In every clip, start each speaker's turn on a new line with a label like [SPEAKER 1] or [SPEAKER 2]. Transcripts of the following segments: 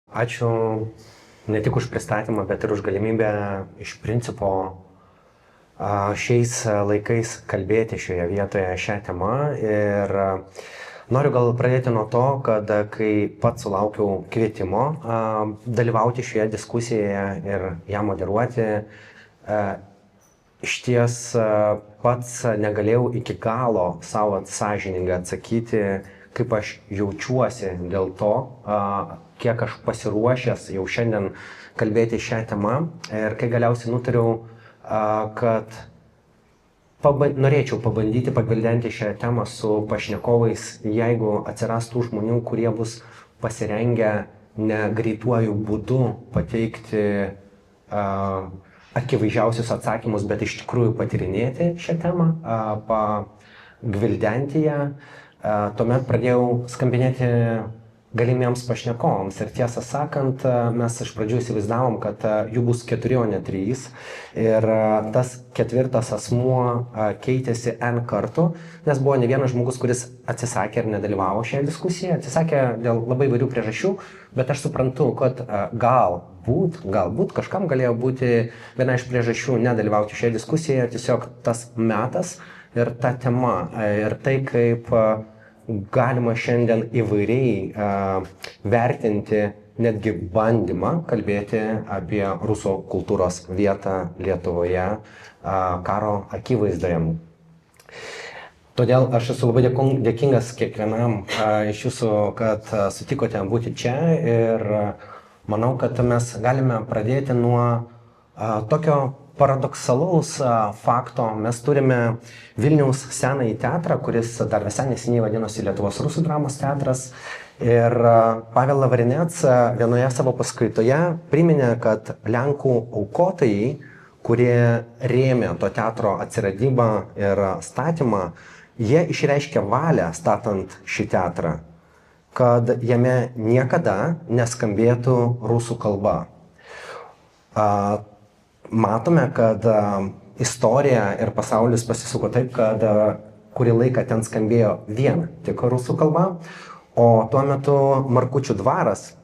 [SPEAKER 1] Ačiū ne tik už pristatymą, bet ir už galimybę iš principo šiais laikais kalbėti šioje vietoje šią temą. Ir noriu gal pradėti nuo to, kad kai pats sulaukiau kvietimo dalyvauti šioje diskusijoje ir ją moderuoti, iš ties pats negalėjau iki galo savo sąžiningai atsakyti, kaip aš jaučiuosi dėl to, kiek aš pasiruošęs jau šiandien kalbėti šią temą. Ir kai galiausiai nutariau, kad norėčiau pabandyti pagvildenti šią temą su pašnekovais, jeigu atsirastų žmonių, kurie bus pasirengę ne greituoju būdu pateikti akivaizdžiausius atsakymus, bet iš tikrųjų patyrinėti šią temą, pagvildenti ją. Tuomet pradėjau skambinėti galimiems pašnekovams ir tiesą sakant, mes iš pradžių įsivaizdavom, kad jų bus 4, o ne 3 ir tas 4 asmuo keitėsi N kartų, nes buvo ne vienas žmogus, kuris atsisakė ir nedalyvavo šioje diskusijoje, atsisakė dėl labai įvairių priežasčių, bet aš suprantu, kad galbūt kažkam galėjo būti viena iš priežasčių nedalyvauti šioje diskusijoje, tiesiog tas metas ir ta tema ir tai, kaip galima šiandien įvairiai vertinti netgi bandymą kalbėti apie rusų kultūros vietą Lietuvoje karo akivaizdoje. Todėl aš esu labai dėkingas kiekvienam iš jūsų, kad sutikote būti čia ir manau, kad mes galime pradėti nuo tokio paradoksalaus fakto. Mes turime Vilniaus Senąjį teatrą, kuris dar visai neseniai vadinosi Lietuvos rusų dramos teatras. Ir Pavel Lavrinec vienoje savo paskaitoje priminė, kad Lenkų aukotojai, kurie rėmė to teatro atsiradimą ir statymą, jie išreiškė valią statant šį teatrą, kad jame niekada neskambėtų rusų kalba. Matome, kad istorija ir pasaulis pasisuko taip, kad kurį laiką ten skambėjo vien tik rusų kalba, o tuo metu Markučių dvaras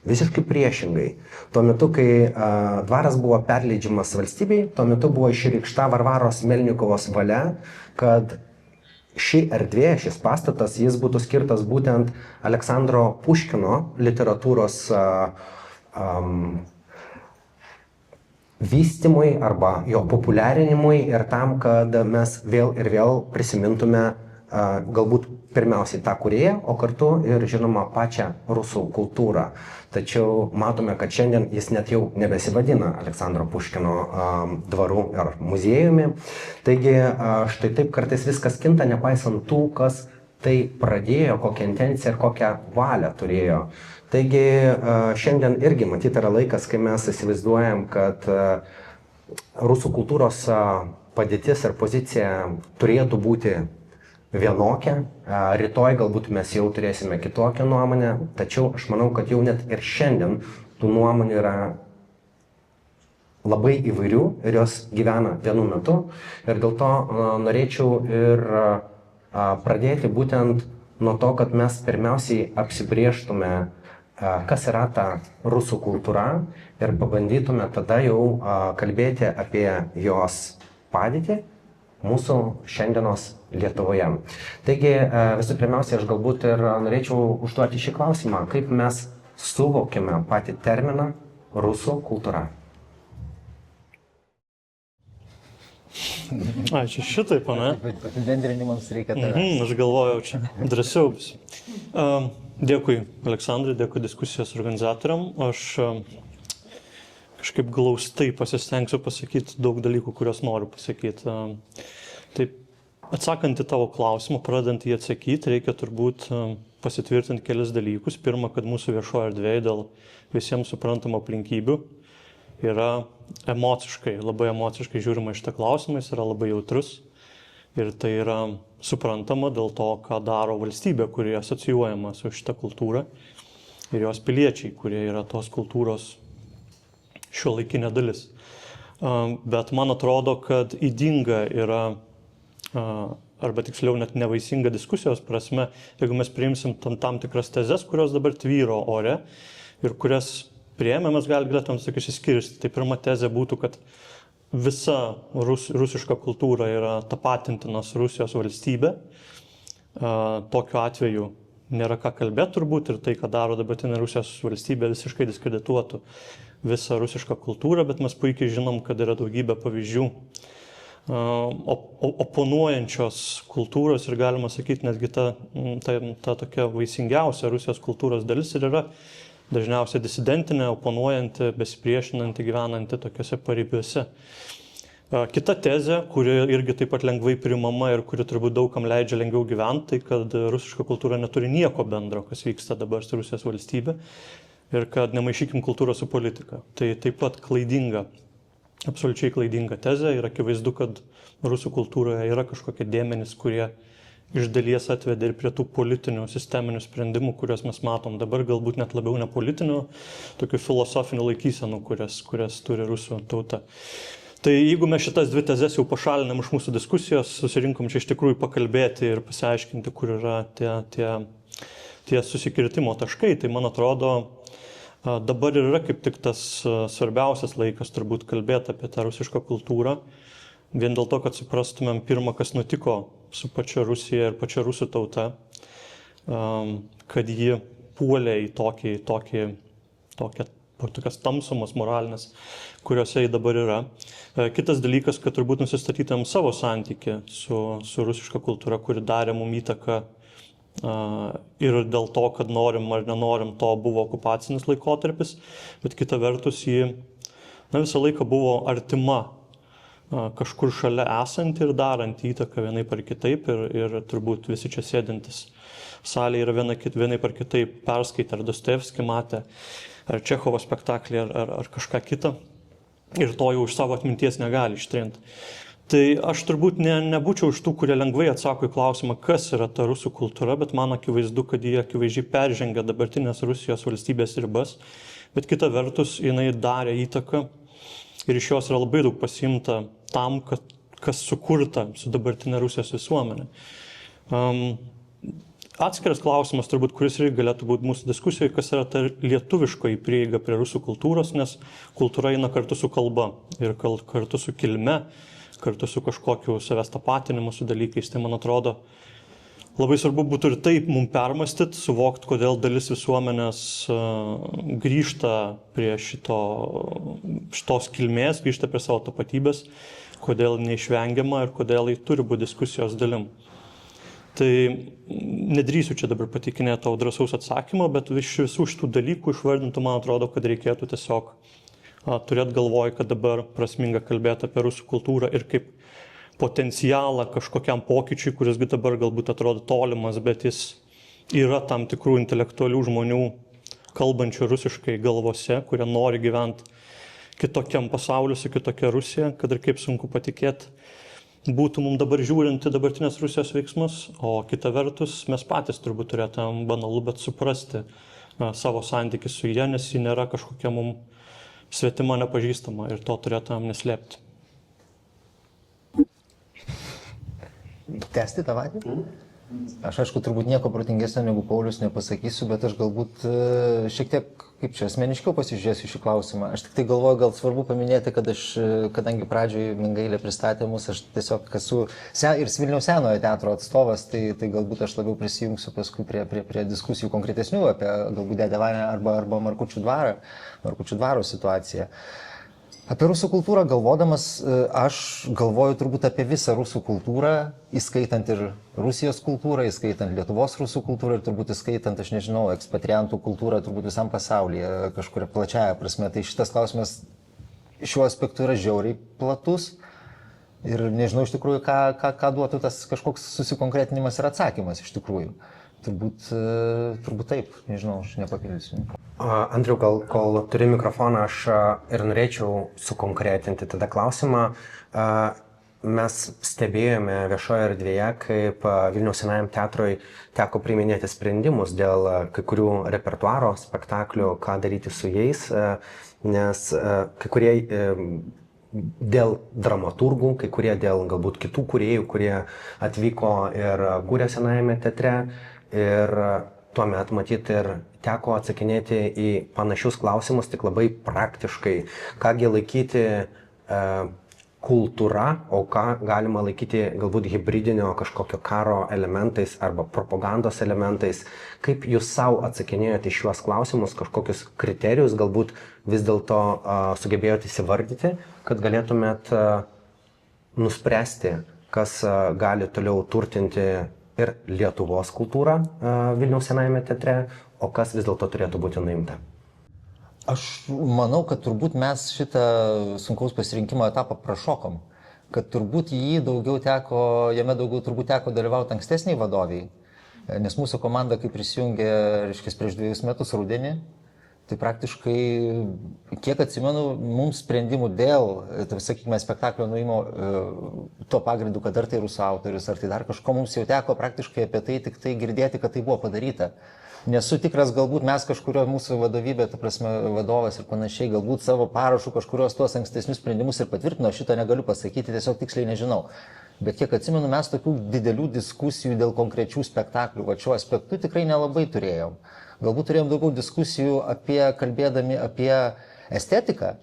[SPEAKER 1] visiškai priešingai. Tuo metu, kai dvaras buvo perleidžiamas valstybei, tuo metu buvo išreikšta Varvaros Melnikovos valia, kad ši erdvė, šis pastatas, jis būtų skirtas būtent Aleksandro Puškino literatūros vystymui arba jo populiarinimui ir tam, kad mes vėl ir vėl prisimintume galbūt pirmiausiai tą kūrėją, o kartu ir žinoma pačią rusų kultūrą. Tačiau matome, kad šiandien jis net jau nebesivadina Aleksandro Puškino dvaru ar muziejumi. Taigi štai taip kartais viskas kinta, nepaisant tų, kas tai pradėjo, kokią intenciją ir kokią valią turėjo. Taigi šiandien irgi matyt yra laikas, kai mes įsivaizduojam, kad rusų kultūros padėtis ir pozicija turėtų būti vienokia. Rytoj galbūt mes jau turėsime kitokią nuomonę, tačiau aš manau, kad jau net ir šiandien tų nuomonių yra labai įvairių ir jos gyvena vienu metu. Ir dėl to norėčiau ir pradėti būtent nuo to, kad mes pirmiausiai apsibrėžtume, kas yra ta rusų kultūra ir pabandytume tada jau kalbėti apie jos padėtį mūsų šiandienos Lietuvoje. Taigi visų pirmiausia, aš galbūt ir norėčiau užduoti šį klausimą, kaip mes suvokime patį terminą rusų kultūra.
[SPEAKER 2] Ačiū šitaip, ne?
[SPEAKER 3] Apibendrinimams reikia tavęs.
[SPEAKER 2] Aš galvojau čia drąsiau bus. Dėkui Aleksandrai, dėkui diskusijos organizatoriam. Aš kažkaip glaustai pasistengsiu pasakyti daug dalykų, kuriuos noriu pasakyti. Taip, atsakant į tavo klausimą, pradant jį atsakyti, reikia turbūt pasitvirtinti kelis dalykus. Pirma, kad mūsų viešoje erdvėje dėl visiems suprantamų aplinkybių yra labai emociškai žiūrima šitą klausimą, jis yra labai jautrus. Ir tai yra suprantama dėl to, ką daro valstybė, kuri asocijuojama su šitą kultūrą, ir jos piliečiai, kurie yra tos kultūros šiuolaikinė dalis. Bet man atrodo, kad ydinga yra, arba tiksliau net nevaisinga diskusijos prasme, jeigu mes priimsim tam tikras tezes, kurios dabar tvyro ore, ir kurias priėmė, mes galėtume išsiskirsti. Tai pirma tezė būtų, kad visa rusiška kultūra yra tapatintina su Rusijos valstybė. Tokiu atveju nėra ką kalbėti turbūt ir tai, ką daro dabartinė Rusijos valstybė, visiškai diskredituotų visą rusišką kultūrą, bet mes puikiai žinom, kad yra daugybė pavyzdžių oponuojančios kultūros ir galima sakyti, netgi ta tokia vaisingiausia Rusijos kultūros dalis ir yra dažniausiai disidentinė, oponuojanti, besipriešinanti, gyvenanti tokiuose paribiuose. Kita tezė, kuri irgi taip pat lengvai priimama ir kuri turbūt daugam leidžia lengviau gyventi, tai kad rusiška kultūra neturi nieko bendro, kas vyksta dabar su Rusijos valstybė ir kad nemaišykim kultūros su politika. Tai taip pat klaidinga, absoliučiai klaidinga tezė ir akivaizdu, kad rusų kultūroje yra kažkokie dėmenys, kurie iš dalies atvedė ir prie tų politinių, sisteminių sprendimų, kuriuos mes matom dabar, galbūt net labiau ne politinių, tokių filosofinių laikysenų, kurias turi rusų tauta. Tai jeigu mes šitas dvi tezes jau pašalinam iš mūsų diskusijos, susirinkom čia iš tikrųjų pakalbėti ir pasiaiškinti, kur yra tie susikirtimo taškai, tai man atrodo, dabar yra kaip tik tas svarbiausias laikas turbūt kalbėti apie tą rusišką kultūrą, vien dėl to, kad suprastumėm pirmą, kas nutiko su pačia Rusija ir pačia rusų tauta, kad ji puolė į tokias tamsumas moralinės, kuriuose jį dabar yra. Kitas dalykas, kad turbūt nusistatytum savo santykį su rusiška kultūra, kuri darė mum įtaką ir dėl to, kad norim ar nenorim, to buvo okupacinis laikotarpis, bet kita vertus ji visą laiką buvo artima kažkur šalia esanti ir daranti įtaką vienaip ar kitaip ir turbūt visi čia sėdintis salėje yra vienaip ar kitaip perskaitę ar Dostojevskį matę, ar Čechovo spektaklį, ar kažką kitą ir to jau iš savo atminties negali ištrinti. Tai aš turbūt nebūčiau iš tų, kurie lengvai atsako į klausimą, kas yra ta rusų kultūra, bet man akivaizdu, kad jie akivaizdžiai peržengia dabartinės Rusijos valstybės ribas, bet kita vertus jinai darė įtaką ir iš jos yra labai daug pasiimta tam, kas sukurta su dabartinė Rusijos visuomenė. Atskiras klausimas turbūt, kuris irgi galėtų būti mūsų diskusijoje, kas yra ta lietuviškoji prieiga prie rusų kultūros, nes kultūra eina kartu su kalba ir kartu su kilme, kartu su kažkokiu savęs tapatinimu su dalykais. Tai man atrodo, labai svarbu būtų ir taip mums permastyti, suvokti, kodėl dalis visuomenės grįžta prie šitos kilmės, grįžta prie savo tapatybės, kodėl neišvengiama ir kodėl tai turi būti diskusijos dalim. Tai nedrįsiu čia dabar patikinėti tavo drąsaus atsakymą, bet iš visų šitų dalykų išvardintų, man atrodo, kad reikėtų tiesiog turėti galvoj, kad dabar prasminga kalbėti apie rusų kultūrą ir kaip potencialą kažkokiam pokyčiui, kuris dabar galbūt atrodo tolimas, bet jis yra tam tikrų intelektualių žmonių, kalbančių rusiškai galvose, kurie nori gyventi kitokiam pasauliu su kitokia Rusija, kad ir kaip sunku patikėti būtų mums dabar žiūrinti dabartinės Rusijos veiksmus, o kita vertus mes patys turbūt turėtum banalu, bet suprasti savo santykį su ja, nes ji nėra kažkokia mums svetima, nepažįstama ir to turėtum neslėpti.
[SPEAKER 3] Tęsti tą patį? Aš aišku, turbūt nieko protingesnio negu Paulius nepasakysiu, bet aš galbūt šiek tiek, asmeniškiau pasižiūrėsiu šį klausimą. Aš tik tai galvoju, gal svarbu paminėti, kad kadangi pradžioje Mingailė pristatė mus, aš tiesiog esu ir Vilniaus Senojo teatro atstovas, tai galbūt aš labiau prisijungsiu paskui prie diskusijų konkretesnių apie galbūt Dėdę Vanią arba Markučių dvaro situaciją. Apie rusų kultūrą galvodamas, aš galvoju turbūt apie visą rusų kultūrą, įskaitant ir Rusijos kultūrą, įskaitant Lietuvos rusų kultūrą ir turbūt įskaitant, aš nežinau, ekspatriantų kultūrą turbūt visam pasaulyje, kažkuria plačiaja prasme. Tai šitas klausimas šiuo aspektu yra žiauriai platus ir nežinau iš tikrųjų, ką duotų tas kažkoks susikonkretinimas ir atsakymas iš tikrųjų. Turbūt taip, nežinau, aš nepapildysiu.
[SPEAKER 1] Andriau, kol turi mikrofoną, aš ir norėčiau sukonkretinti tada klausimą. Mes stebėjome viešoje erdvėje, kaip Vilniaus Senajam teatrui teko priiminėti sprendimus dėl kai kurių repertuaro spektaklių, ką daryti su jais, nes kai kurie dėl dramaturgų, kai kurie dėl galbūt kitų kūrėjų, kurie atvyko ir kūrė Senajame teatre. Ir tuomet matyt ir teko atsakinėti į panašius klausimus, tik labai praktiškai, kągi laikyti kultūra, o ką galima laikyti galbūt hibridinio kažkokio karo elementais arba propagandos elementais. Kaip jūs savo atsakinėjote į šiuos klausimus, kažkokius kriterijus galbūt vis dėlto sugebėjote įsivardyti, kad galėtumėt nuspręsti, kas gali toliau turtinti ir Lietuvos kultūrą Vilniaus Senajame teatre, o kas vis dėlto turėtų būti nuimta?
[SPEAKER 3] Aš manau, kad turbūt mes šitą sunkaus pasirinkimo etapą prašokom, kad turbūt jame daugiau turbūt teko dalyvauti ankstesniai vadoviai, nes mūsų komanda, kai prisijungė, reiškia, prieš 2 metus rudenį, tai praktiškai, kiek atsimenu, mums sprendimų dėl, sakykime, spektaklio nuimo to pagrindu, kad ar tai rusų autorius, ar tai dar kažko, mums jau teko praktiškai apie tai tik tai girdėti, kad tai buvo padaryta. Nesu tikras, galbūt mes kažkurio mūsų vadovybė, ta prasme vadovas ir panašiai, galbūt savo parašų kažkurios tuos ankstesnius sprendimus ir patvirtino, šito negaliu pasakyti, tiesiog tiksliai nežinau. Bet kiek atsimenu, mes tokių didelių diskusijų dėl konkrečių spektaklių, va šiuo aspektu tikrai nelabai turėjom. Galbūt turėjom daugiau diskusijų kalbėdami apie estetiką,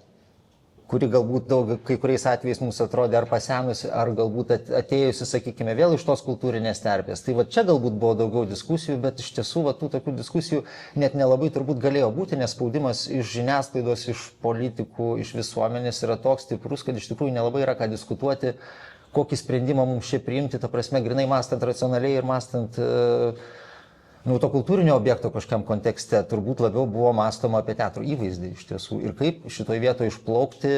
[SPEAKER 3] kuri galbūt kai kuriais atvejais mums atrodė ar pasenusi, ar galbūt atėjusi, sakykime, vėl iš tos kultūrinės terpės. Tai va čia galbūt buvo daugiau diskusijų, bet iš tiesų va tų tokių diskusijų net nelabai turbūt galėjo būti, nes spaudimas iš žiniasklaidos, iš politikų, iš visuomenės yra toks stiprus, kad iš tikrųjų nelabai yra ką diskutuoti, kokį sprendimą mums čia priimti, ta prasme, grinai mąstant racionaliai ir mąstant to kultūrinio objekto kažkam kontekste, turbūt labiau buvo mąstoma apie teatro įvaizdį iš tiesų ir kaip šitoje vietoje išplaukti,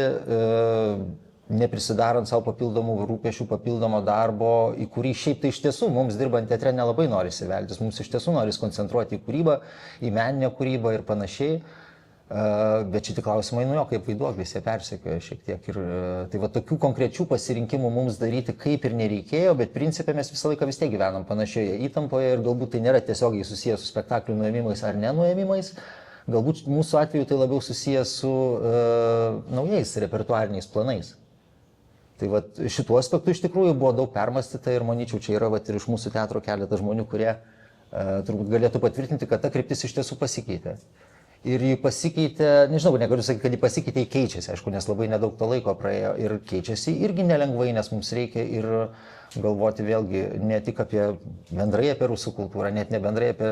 [SPEAKER 3] neprisidarant savo papildomų rūpešių, papildomo darbo, į kurį šiaip tai iš tiesų mums dirbant teatre nelabai norisi veltis, mums iš tiesų norisi koncentruoti į kūrybą, į meninę kūrybą ir panašiai. Bet šitie klausimai, kaip vaiduoklis, jie persekioja šiek tiek. Ir tai va tokių konkrečių pasirinkimų mums daryti kaip ir nereikėjo, bet principė mes visą laiką vis tiek gyvenam panašioje įtampoje ir galbūt tai nėra tiesiogiai susijęs su spektaklių nuėmimais ar nenuėmimais. Galbūt mūsų atveju tai labiau susijęs su naujais repertuariniais planais. Tai va šituo aspektu iš tikrųjų buvo daug permąstyta ir manyčiau, čia yra ir iš mūsų teatro keletas žmonių, kurie turbūt galėtų patvirtinti, kad ta kryptis iš tiesų pasikeitė. Ir jį pasikeitė, nežinau, negaliu sakyti, kad jį pasikeitė, keičiasi, aišku, nes labai nedaug to laiko praėjo ir keičiasi irgi nelengvai, nes mums reikia ir galvoti vėlgi ne tik bendrai apie rusų kultūrą, net ne bendrai apie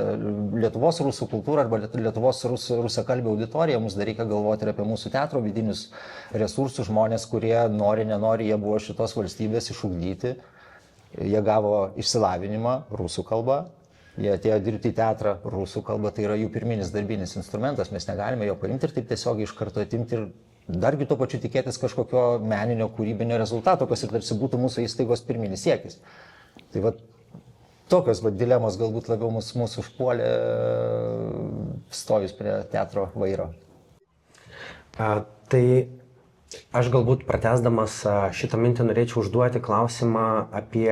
[SPEAKER 3] Lietuvos rusų kultūrą arba Lietuvos rusakalbę auditoriją, mums dar reikia galvoti ir apie mūsų teatro vidinius resursus, žmonės, kurie nori, nenori, jie buvo šitos valstybės išugdyti, jie gavo išsilavinimą rusų kalbą. Jie atėjo dirbti į teatrą rusų kalbą, tai yra jų pirminis darbinis instrumentas, mes negalime jo paimti ir taip tiesiog iš karto atimti ir dargi tuo pačiu tikėtis kažkokio meninio, kūrybinio rezultato, kas ir tarsi būtų mūsų įstaigos pirminis siekis. Tai va tokios dilemos galbūt labiau mūsų užpuolė stojus prie teatro vairo.
[SPEAKER 1] Tai aš galbūt pratęsdamas šitą mintį norėčiau užduoti klausimą apie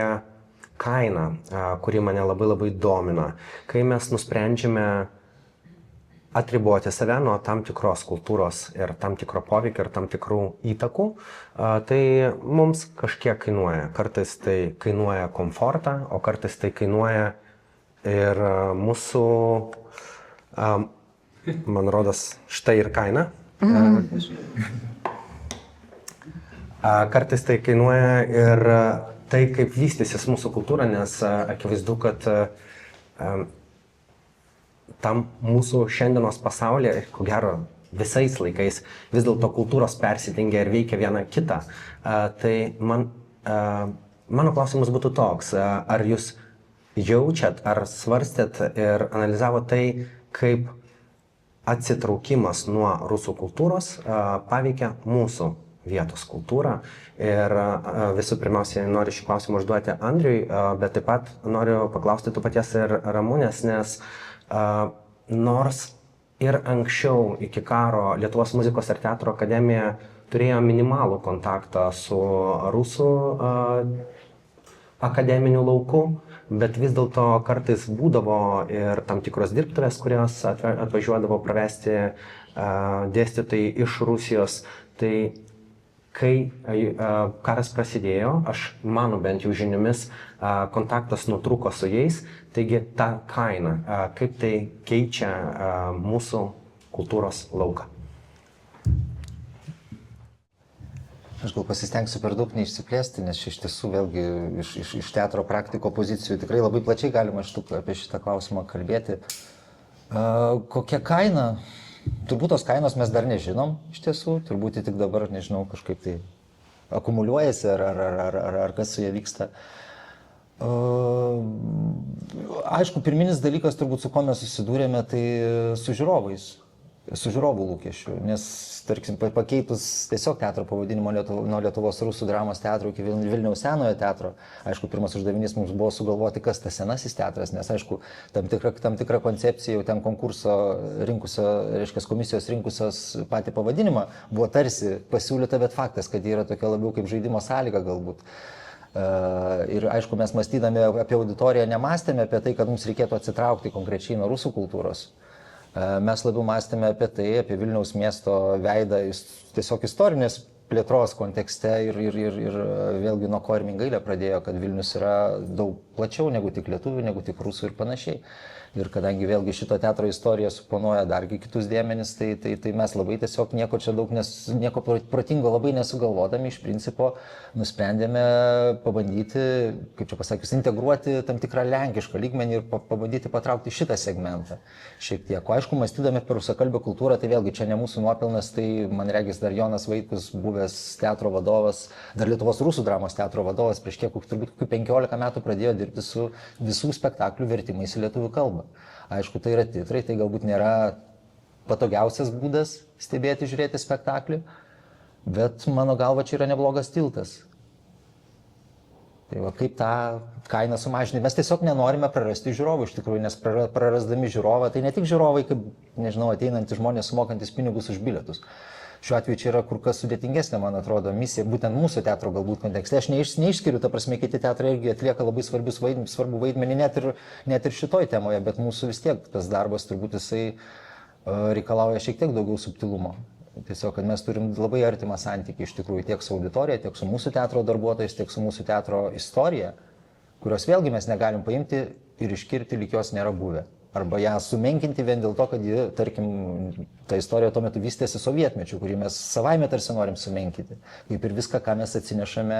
[SPEAKER 1] kainą, kuri mane labai domina. Kai mes nusprendžiame atriboti save nuo tam tikros kultūros ir tam tikro poveikio ir tam tikrų įtakų, tai mums kažkiek kainuoja. Kartais tai kainuoja komfortą, o kartais tai kainuoja ir mūsų, man rodos, štai ir kaina. Kartais tai kainuoja ir tai, kaip vystysis mūsų kultūra, nes akivaizdu, kad tam mūsų šiandienos pasaulyje, ko gero visais laikais, vis dėlto kultūros persidengia ir veikia viena kitą. Tai mano klausimas būtų toks, ar jūs jaučiat, ar svarstėt ir analizavo tai, kaip atsitraukimas nuo rusų kultūros paveikia mūsų vietos kultūrą. Ir visų pirmiausia, noriu šį klausimą užduoti Andriui, bet taip pat noriu paklausti tų paties ir Ramunės, nes nors ir anksčiau iki karo Lietuvos muzikos ir teatro akademija turėjo minimalų kontaktą su rusų akademiniu lauku, bet vis dėlto kartais būdavo ir tam tikros dirbtuvės, kurios atvažiuodavo pravesti dėstytojai iš Rusijos. Tai Kai karas prasidėjo, mano bent jau žiniomis, kontaktas nutrūko su jais, taigi ta kaina, kaip tai keičia mūsų kultūros lauką.
[SPEAKER 3] Aš gal pasistengsiu per daug neišsiplėsti, nes iš tiesų vėlgi iš teatro praktiko pozicijų tikrai labai plačiai galima apie šitą klausimą kalbėti. Kokia kaina? Turbūt tos kainos mes dar nežinom iš tiesų, turbūt tik dabar, nežinau, kažkaip tai akumuliuojasi ar kas su jie vyksta. Aišku, pirminis dalykas turbūt su ko mes susidūrėme, tai su žiūrovais. Su žiūrovų lūkesčių, nes, tarkim, pakeitus tiesiog teatro pavadinimo nuo Lietuvos rusų dramos teatro iki Vilniaus senojo teatro, aišku, pirmas uždavinys mums buvo sugalvoti, kas tas senasis teatras, nes, aišku, tam tikra koncepcija jau ten konkurso rinkusio, reiškia, komisijos rinkusios patį pavadinimą buvo tarsi pasiūlyta, bet faktas, kad yra tokia labiau kaip žaidimo sąlyga galbūt. Ir aišku, mes mąstydami apie auditoriją nemąstėme apie tai, kad mums reikėtų atsitraukti konkrečiai nuo rusų kultūros. Mes labiau mąstėme apie tai, apie Vilniaus miesto veidą tiesiog istorinės plėtros kontekste ir vėlgi nuo ko ir Mingailė pradėjo, kad Vilnius yra daug plačiau negu tik lietuvių, negu tik rusų ir panašiai. Ir kadangi vėlgi šito teatro istorija suponuoja dargi kitus dėmenis, tai mes labai tiesiog nieko čia daug, nieko protingo labai nesugalvodami, iš principo nusprendėme pabandyti, kaip čia pasakius, integruoti tam tikrą lenkišką lygmenį ir pabandyti patraukti šitą segmentą šiek tiek. O aišku, mąstydami apie rusakalbę kultūrą, tai vėlgi čia ne mūsų nuopelnas, tai man regis dar Jonas Vaitkus, buvęs teatro vadovas, dar Lietuvos rusų dramos teatro vadovas, prieš turbūt 15 metų pradėjo dirbti su visų spektaklių vertimais į lietuvių kalbą. Aišku, tai yra titrai, tai galbūt nėra patogiausias būdas stebėti, žiūrėti spektaklį, bet mano galva čia yra neblogas tiltas. Tai va, kaip tą kainą sumažinti? Mes tiesiog nenorime prarasti žiūrovų iš tikrųjų, nes prarasdami žiūrovą, tai ne tik žiūrovai, kaip, nežinau, ateinantys žmonės sumokantis pinigus už bilietus. Šiuo atveju čia yra kur kas sudėtingesnė, man atrodo, misija, būtent mūsų teatro galbūt kontekste. Aš neišskiriu, ta prasme, kiti teatrai irgi atlieka labai svarbų vaidmenį net ir šitoj temoje, bet mūsų vis tiek tas darbas turbūt jisai reikalauja šiek tiek daugiau subtilumo. Tiesiog, kad mes turim labai artimą santykį iš tikrųjų tiek su auditorija, tiek su mūsų teatro darbuotojais, tiek su mūsų teatro istorija, kurios vėlgi mes negalim paimti ir iškirti, lyg jos nėra buvę. Arba ją sumenkinti vien dėl to, kad ji, tarkim, ta istorija tuo metu vystėsi sovietmečiu, kurį mes savaime tarsi norim sumenkinti. Kaip ir viską, ką mes atsinešame,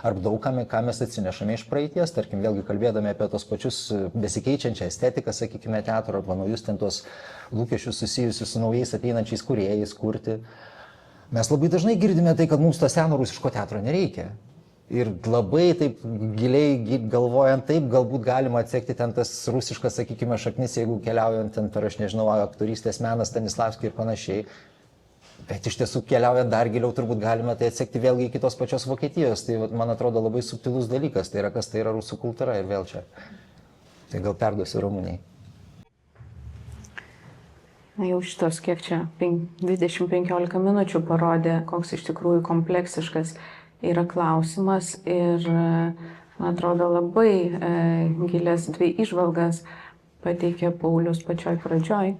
[SPEAKER 3] ar daug ką mes atsinešame iš praeities, tarkim, vėlgi kalbėdami apie tos pačius besikeičiančią estetiką, sakykime, teatro, arba naujus ten tos lūkesčius susijusius su naujais ateinančiais kūrėjais kurti. Mes labai dažnai girdime tai, kad mums to seno rusiško teatro nereikia. Ir labai taip giliai galvojant, taip galbūt galima atsekti ten tas rusiškas, sakykime, šaknis, jeigu keliaujant ten per, aš nežinau, aktorystės menas, Stanislavskį ir panašiai. Bet iš tiesų keliaujant dar giliau turbūt galime tai atsekti vėlgi iki tos pačios Vokietijos. Tai man atrodo labai subtilus dalykas, tai yra kas tai yra rusų kultūra ir vėl čia. Tai gal perduosiu Ramunei.
[SPEAKER 4] Na jau šitos kiek čia 20-15 minučių parodė, koks iš tikrųjų kompleksiškas yra klausimas ir, man atrodo, labai gilias dvi įžvalgas pateikė Paulius pačioj pradžioj,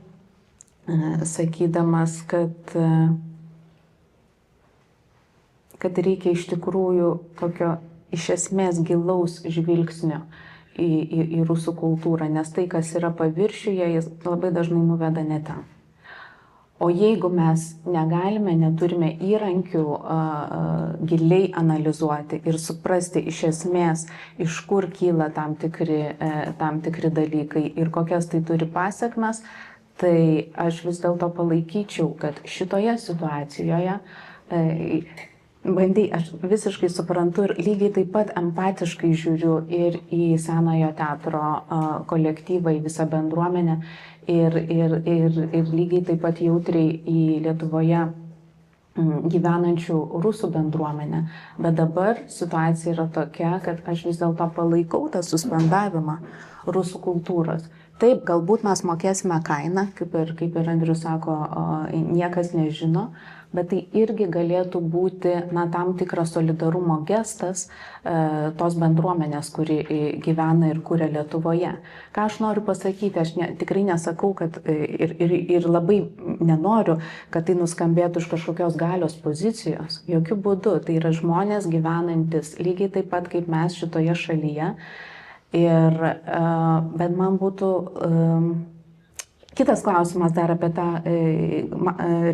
[SPEAKER 4] sakydamas, kad reikia iš tikrųjų tokio iš esmės gilaus žvilgsnio į rusų kultūrą, nes tai, kas yra paviršiuje, jis labai dažnai nuveda ne ten. O jeigu mes negalime, neturime įrankių giliai analizuoti ir suprasti iš esmės, iš kur kyla tam tikri dalykai ir kokias tai turi pasekmes, tai aš vis dėlto palaikyčiau, kad šitoje situacijoje aš visiškai suprantu ir lygiai taip pat empatiškai žiūriu ir į senojo teatro kolektyvą, į visą bendruomenę ir lygiai taip pat jautriai į Lietuvoje gyvenančių rusų bendruomenę. Bet dabar situacija yra tokia, kad aš vis dėlto palaikau tą suspendavimą rusų kultūros. Taip, galbūt mes mokėsime kainą, kaip ir Andrius sako, niekas nežino, bet tai irgi galėtų būti tam tikras solidarumo gestas tos bendruomenės, kuri gyvena ir kuria Lietuvoje. Ką aš noriu pasakyti, aš tikrai nesakau, kad ir labai nenoriu, kad tai nuskambėtų iš kažkokios galios pozicijos. Jokių būdų, tai yra žmonės gyvenantis lygiai taip pat kaip mes šitoje šalyje. Bet man būtų kitas klausimas dar apie tą,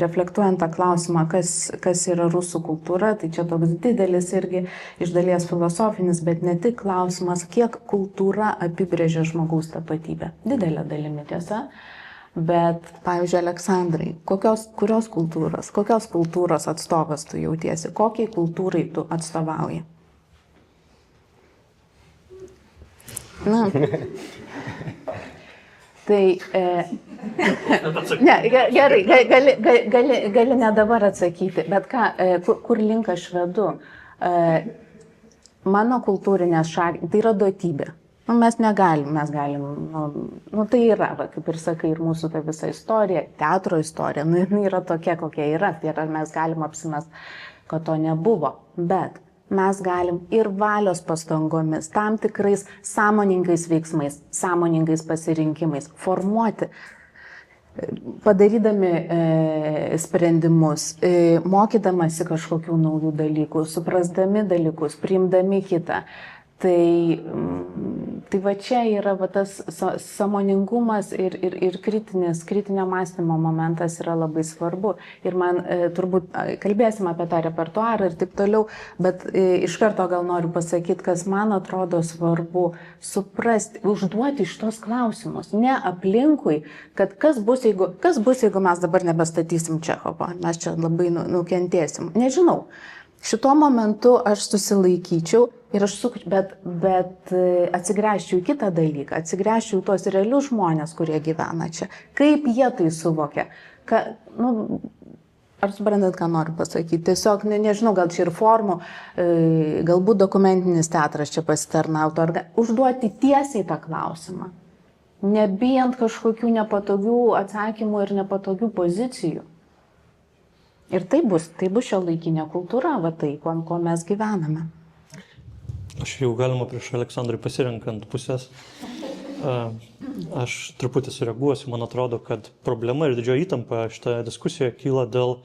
[SPEAKER 4] reflektuojant tą klausimą, kas yra rusų kultūra, tai čia toks didelis irgi iš dalies filosofinis, bet ne tik klausimas, kiek kultūra apibrėžia žmogaus tapatybę. Didelė dalimi tiesa, bet, pavyzdžiui, Aleksandrai, kokios kultūros atstovas tu jautiesi, kokiai kultūrai tu atstovauji? Na. Tai, ne, gerai, gali ne dabar atsakyti, bet ką, kur link aš vedu? Mano kultūrinės šaknys, tai yra duotybė. Mes galim, tai yra, kaip ir sakai, ir mūsų ta visa istorija, teatro istorija, jinai yra tokia, kokia yra, tai yra, mes galim apsimest, kad to nebuvo, bet mes galim ir valios pastangomis, tam tikrais sąmoningais veiksmais, sąmoningais pasirinkimais formuoti, padarydami sprendimus, mokydamasi kažkokių naujų dalykų, suprasdami dalykus, priimdami kitą. Tai va čia yra tas sąmoningumas ir kritinio mąstymo momentas yra labai svarbu. Ir man turbūt kalbėsim apie tą repertuarą ir taip toliau, bet iš karto gal noriu pasakyti, kas man atrodo svarbu suprasti, užduoti šitos klausimus, ne aplinkui, kad kas bus, jeigu mes dabar nebestatysim Čechovo, mes čia labai nukentėsim. Nežinau. Šituo momentu aš susilaikyčiau, bet atsigręžčiau į kitą dalyką, atsigręžčiau į tuos realius žmonės, kurie gyvena čia. Kaip jie tai suvokia? Ar suprantat, ką noriu pasakyti? Tiesiog, nežinau, gal čia ir formų, galbūt dokumentinis teatras čia pasitarnautų, ar užduoti tiesiai tą klausimą, nebijant kažkokių nepatogių atsakymų ir nepatogių pozicijų. Ir tai bus šiuolaikinė kultūra, va tai, kuo mes gyvename.
[SPEAKER 2] Aš jau galima prieš Aleksandrai pasirenkant pusės. Aš truputį sureaguosiu, man atrodo, kad problema ir didžioji įtampa šitoje diskusijoje kyla dėl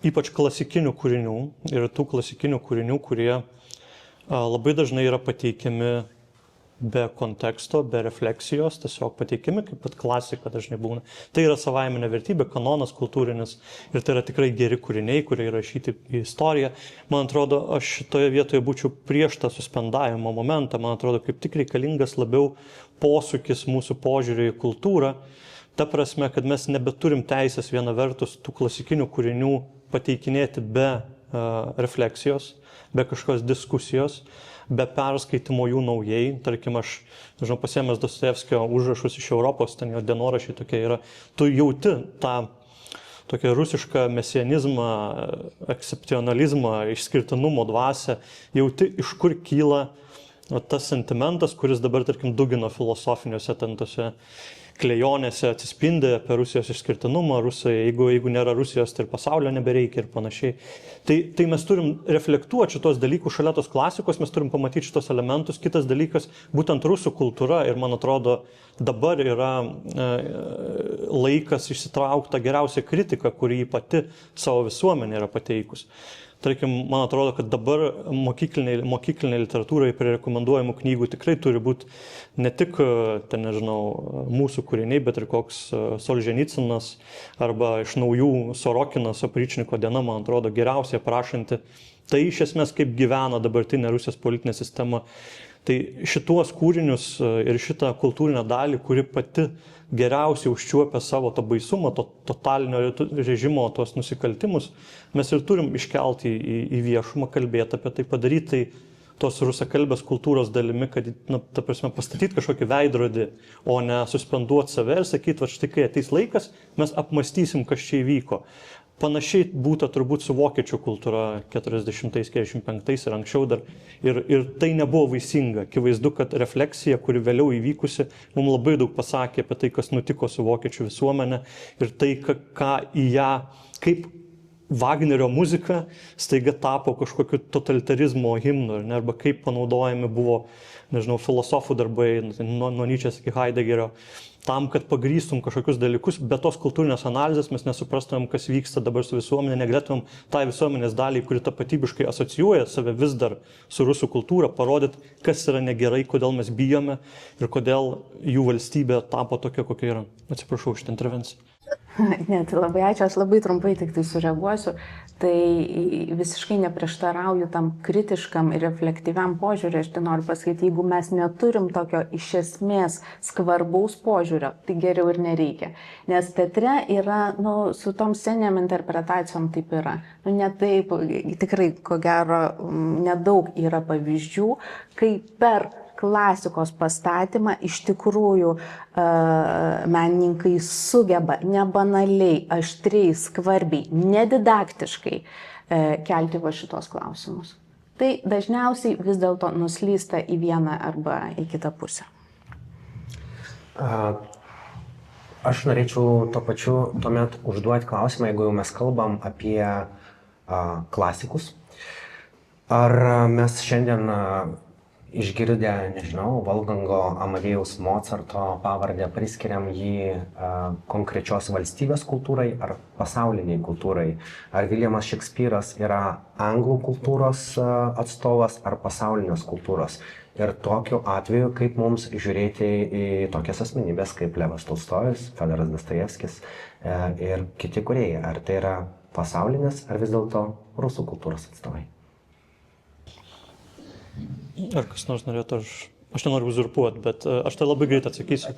[SPEAKER 2] ypač klasikinių kūrinių ir tų klasikinių kūrinių, kurie labai dažnai yra pateikiami be konteksto, be refleksijos, tiesiog pateikiami, kaip pat klasika dažnai būna. Tai yra savaiminė vertybė, kanonas kultūrinis ir tai yra tikrai geri kūriniai, kurie įrašyti į istoriją. Man atrodo, aš šitoje vietoje būčiau prieš tą suspendavimo momentą, man atrodo, kaip tik reikalingas labiau posūkis mūsų požiūrį į kultūrą, ta prasme, kad mes nebeturim teisės viena vertus tų klasikinių kūrinių pateikinėti be refleksijos, be kažkokios diskusijos, be perskaitimo jų naujai. Tarkim, aš, pasiėmęs Dostojevskio užrašus iš Europos, ten jo dienoraščiai tokie yra, tu jauti tą tokią rusišką mesianizmą, ekscepcionalizmą, išskirtinumo dvasią, jauti, iš kur kyla tas sentimentas, kuris dabar, tarkim, Dugino filosofiniuose tose klejonėse atsispindi apie Rusijos išskirtinumą, jeigu nėra Rusijos, tai ir pasaulio nebereikia ir panašiai. Tai mes turim reflektuoti šitos dalykus šalia tos klasikos, mes turim pamatyti šitos elementus. Kitas dalykas, būtent rusų kultūra, ir man atrodo, dabar yra laikas išsitraukti geriausią kritiką, kurį pati savo visuomenė yra pateikus. Tarkim, man atrodo, kad dabar mokyklinė literatūrai prie rekomenduojamų knygų tikrai turi būti ne tik, mūsų kūriniai, bet ir koks Solženicinas arba iš naujų Sorokinas, Opričniko diena, man atrodo, geriausiai aprašanti. Tai iš esmės, kaip gyvena dabartinė Rusijos politinė sistema. Tai šituos kūrinius ir šitą kultūrinę dalį, kuri pati geriausiai užčiuopia savo to baisumą, to totalinio režimo, tos nusikaltimus, mes ir turim iškelti į viešumą, kalbėti apie tai, padaryti tai tos rusakalbės kultūros dalimi, kad, pastatyti kažkokį veidrodį, o ne suspenduoti save ir sakyti, va štai kai ateis laikas, mes apmąstysim, kas čia įvyko. Panašiai būtų turbūt su vokiečių kultūra 40-45 ir anksčiau dar. Ir tai nebuvo vaisinga. Akivaizdu, kad refleksija, kuri vėliau įvykusi, mums labai daug pasakė apie tai, kas nutiko su vokiečių visuomenė ir tai, ką į ją, kaip Wagnerio muzika staiga tapo kažkokiu totalitarizmo himnu, arba kaip panaudojami buvo, nežinau, filosofų darbai nuo Nyčės iki Heideggerio, tam, kad pagrįstum kažkokius dalykus, be tos kultūrinės analizės mes nesuprastumėm, kas vyksta dabar su visuomenė, negalėtumėm tai visuomenės daliai, kuri tapatybiškai asocijuoja save vis dar su rusų kultūra, parodyti, kas yra negerai, kodėl mes bijome ir kodėl jų valstybė tapo tokia, kokia yra. Atsiprašau šitą intervenciją.
[SPEAKER 4] Ne, tai labai ačiū, aš labai trumpai tik tai sureaguosiu. Tai visiškai neprieštarauju tam kritiškam ir reflektyviam požiūriui. Aš tai noriu pasakyti, jeigu mes neturim tokio iš esmės skvarbaus požiūrio, tai geriau ir nereikia. Nes teatre yra, su tom sceniniam interpretacijom taip yra. Ne taip, tikrai, ko gero, nedaug yra pavyzdžių, kai per klasikos pastatymą iš tikrųjų menininkai sugeba nebanaliai, aštriai, skvarbiai, nedidaktiškai kelti va šitos klausimus. Tai dažniausiai vis dėlto nuslysta į vieną arba į kitą pusę.
[SPEAKER 1] Aš norėčiau tuo pačiu tuomet užduoti klausimą, jeigu jau mes kalbam apie klasikus. Ar mes šiandien išgirdę, nežinau, Wolfgango Amadėjaus Mocarto pavardę priskiriam jį konkrečios valstybės kultūrai ar pasauliniai kultūrai? Ar Williamas Šekspyras yra anglų kultūros atstovas ar pasaulinės kultūros? Ir tokiu atveju, kaip mums žiūrėti į tokias asmenybės kaip Levas Tolstojus, Fiodoras Dostojevskis ir kiti kūrėjai? Ar tai yra pasaulinės ar vis dėlto rusų kultūros atstovai?
[SPEAKER 2] Ar kas nors norėtų, aš nenoriu uzurpuoti, bet aš tai labai greit atsakysiu.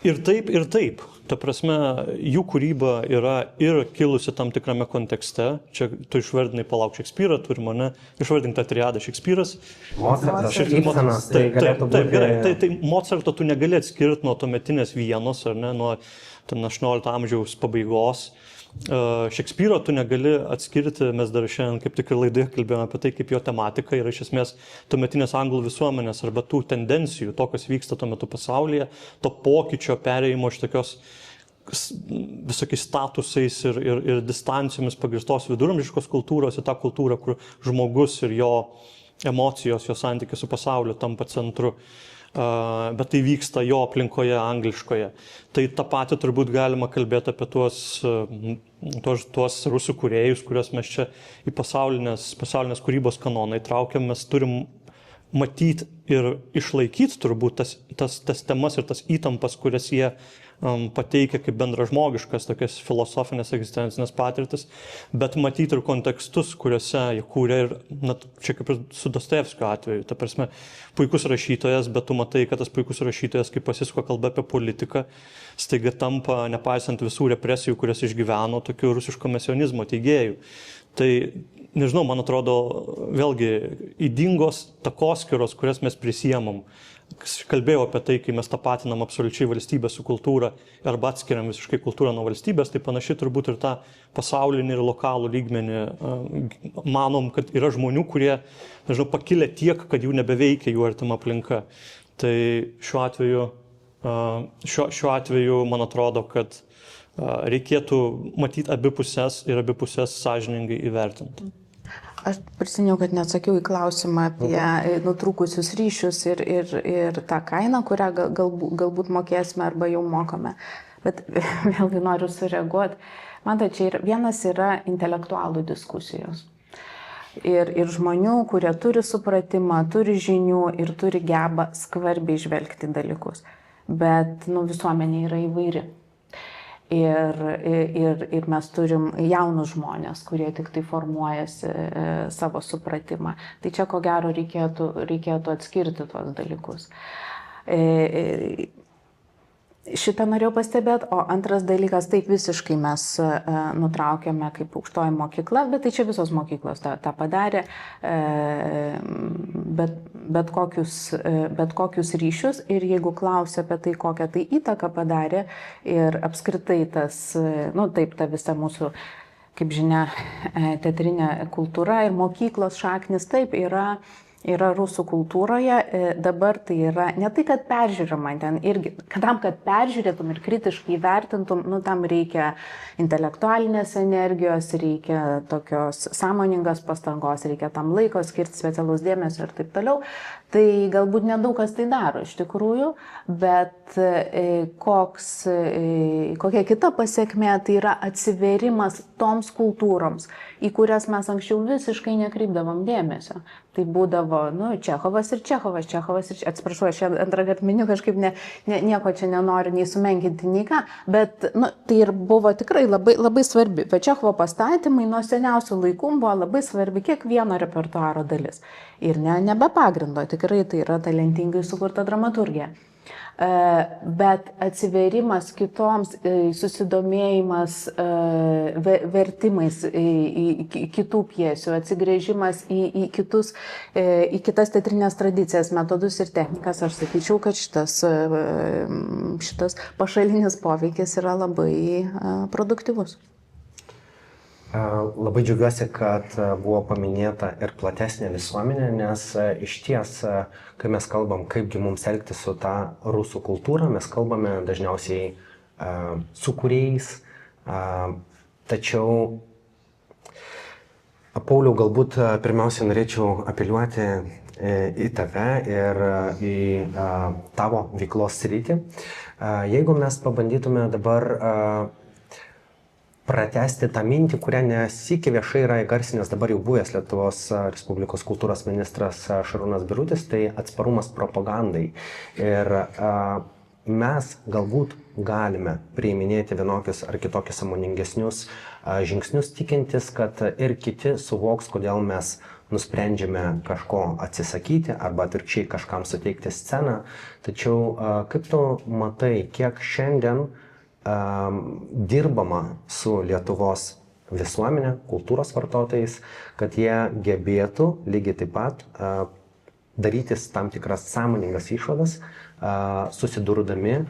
[SPEAKER 2] Ir taip. Ta prasme, jų kūryba yra ir kilusi tam tikrame kontekste. Čia tu išvardinai, palauk, Šekspyrą, turim, ne? Išvardink tą triadą Šekspyras.
[SPEAKER 1] Mocartas, Ibsenas, tai galėtų būti...
[SPEAKER 2] Taip, gerai. Tai Mocarto tu negali atskirti nuo tuometinės Vienos, ar ne, nuo 18 amžiaus pabaigos. Šekspyro tu negali atskirti, mes dar šiandien kaip tik ir laidoje kalbėjome apie tai, kaip jo tematika yra iš esmės tuometinės anglų visuomenės arba tų tendencijų, to, kas vyksta tuo metu pasaulyje, to pokyčio perėjimo iš tokios visokiais statusais ir distancijomis pagristos viduramžiškos kultūros į tą kultūrą, kur žmogus ir jo emocijos, jo santykis su pasauliu tampa centru. Bet tai vyksta jo aplinkoje angliškoje. Tai tą patį turbūt galima kalbėti apie tuos rusų kūrėjus, kuriuos mes čia į pasaulinės kūrybos kanoną įtraukiam. Mes turim matyti ir išlaikyti turbūt tas temas ir tas įtampas, kurias jie pateikia kaip bendražmogiškas, tokias filosofinės egzistencinės patirtis, bet matyti ir kontekstus, kuriuose jie kūrė ir, čia kaip ir su Dostojevskio atveju, ta prasme, puikus rašytojas, bet tu matai, kad tas puikus rašytojas, kai pasisuka kalba apie politiką, staiga tampa, nepaisant visų represijų, kurias išgyveno, tokių rusiško mesionizmo teigėjų. Tai, nežinau, man atrodo, vėlgi, ydingos takoskyros, kurias mes prisiemam. Kalbėjau apie tai, kai mes tapatinam absoliučiai valstybę su kultūra arba atskiriam visiškai kultūrą nuo valstybės, tai panašiai turbūt ir tą pasaulinį ir lokalų lygmenį manom, kad yra žmonių, kurie, nežinau, pakilę tiek, kad jų nebeveikia jų artima aplinka. Tai šiuo atveju man atrodo, kad reikėtų matyti abi pusės ir abi pusės sąžiningai įvertinti.
[SPEAKER 4] Aš prisiminiau, kad neatsakiau į klausimą apie nutrūkusius ryšius ir tą kainą, kurią galbūt mokėsime arba jau mokame. Bet vėlgi noriu sureaguoti. Man tai čia vienas yra intelektualų diskusijos. Ir žmonių, kurie turi supratimą, turi žinių ir turi gebą skvarbiai žvelgti dalykus. Bet visuomenė yra įvairi. Ir mes turim jaunus žmonės, kurie tik tai formuojasi savo supratimą. Tai čia ko gero reikėtų atskirti tuos dalykus. Šitą norėjau pastebėti, o antras dalykas, taip visiškai mes nutraukėme kaip aukštoji mokykla, bet tai čia visos mokyklos tą padarė, bet kokius ryšius ir jeigu klausia apie tai, kokią tai įtaką padarė ir apskritai taip, ta visa mūsų, kaip žinia, teatrinė kultūra ir mokyklos šaknis taip yra yra rusų kultūroje, dabar tai yra ne tai, kad peržiūrima, ten irgi, tam, kad peržiūrėtum ir kritiškai vertintum, tam reikia intelektualinės energijos, reikia tokios sąmoningas pastangos, reikia tam laiko skirti specialus dėmesio ir taip toliau. Tai galbūt nedaug kas tai daro iš tikrųjų, bet kokia kita pasiekmė, tai yra atsiverimas toms kultūroms, į kurias mes anksčiau visiškai nekreipdavom dėmesio. Tai būdavo, Čechovas ir Čechovas, atsiprašau, aš antrą kartą miniu, kažkaip nieko čia nenoriu nei sumenkinti, nei ką, bet tai ir buvo tikrai labai, labai svarbi. Bet Čechovo pastatymai nuo seniausių laikų buvo labai svarbi kiekvieno repertuaro dalis. Ir ne be pagrindo, tikrai tai yra talentingai sukurta dramaturgija. Bet atsiverimas kitoms, susidomėjimas vertimais į kitų pjesių, atsigręžimas į kitas teatrinės tradicijas, metodus ir technikas, aš sakyčiau, kad šitas pašalinis poveikis yra labai produktyvus.
[SPEAKER 1] Labai džiaugiuosi, kad buvo paminėta ir platesnė visuomenė, nes iš ties, kai mes kalbam, kaipgi mums elgtis su ta rusų kultūra, mes kalbame dažniausiai su kūrėjais, tačiau, Pauliau, galbūt pirmiausia norėčiau apeliuoti į tave ir į tavo veiklos sritį. Jeigu mes pabandytume dabar pratęsti tą mintį, kurią nesikį viešai yra įgarsinęs dabar jau buvęs Lietuvos Respublikos kultūros ministras Šarūnas Birutis, tai atsparumas propagandai. Ir mes galbūt galime priiminėti vienokius ar kitokius sąmoningesnius žingsnius, tikintis, kad ir kiti suvoks, kodėl mes nusprendžiame kažko atsisakyti arba atvirkščiai kažkam suteikti sceną. Tačiau kaip tu matai, kiek šiandien dirbama su Lietuvos visuomenė, kultūros vartotojais, kad jie gebėtų lygiai taip pat darytis tam tikras sąmoningas išvadas, susidurdami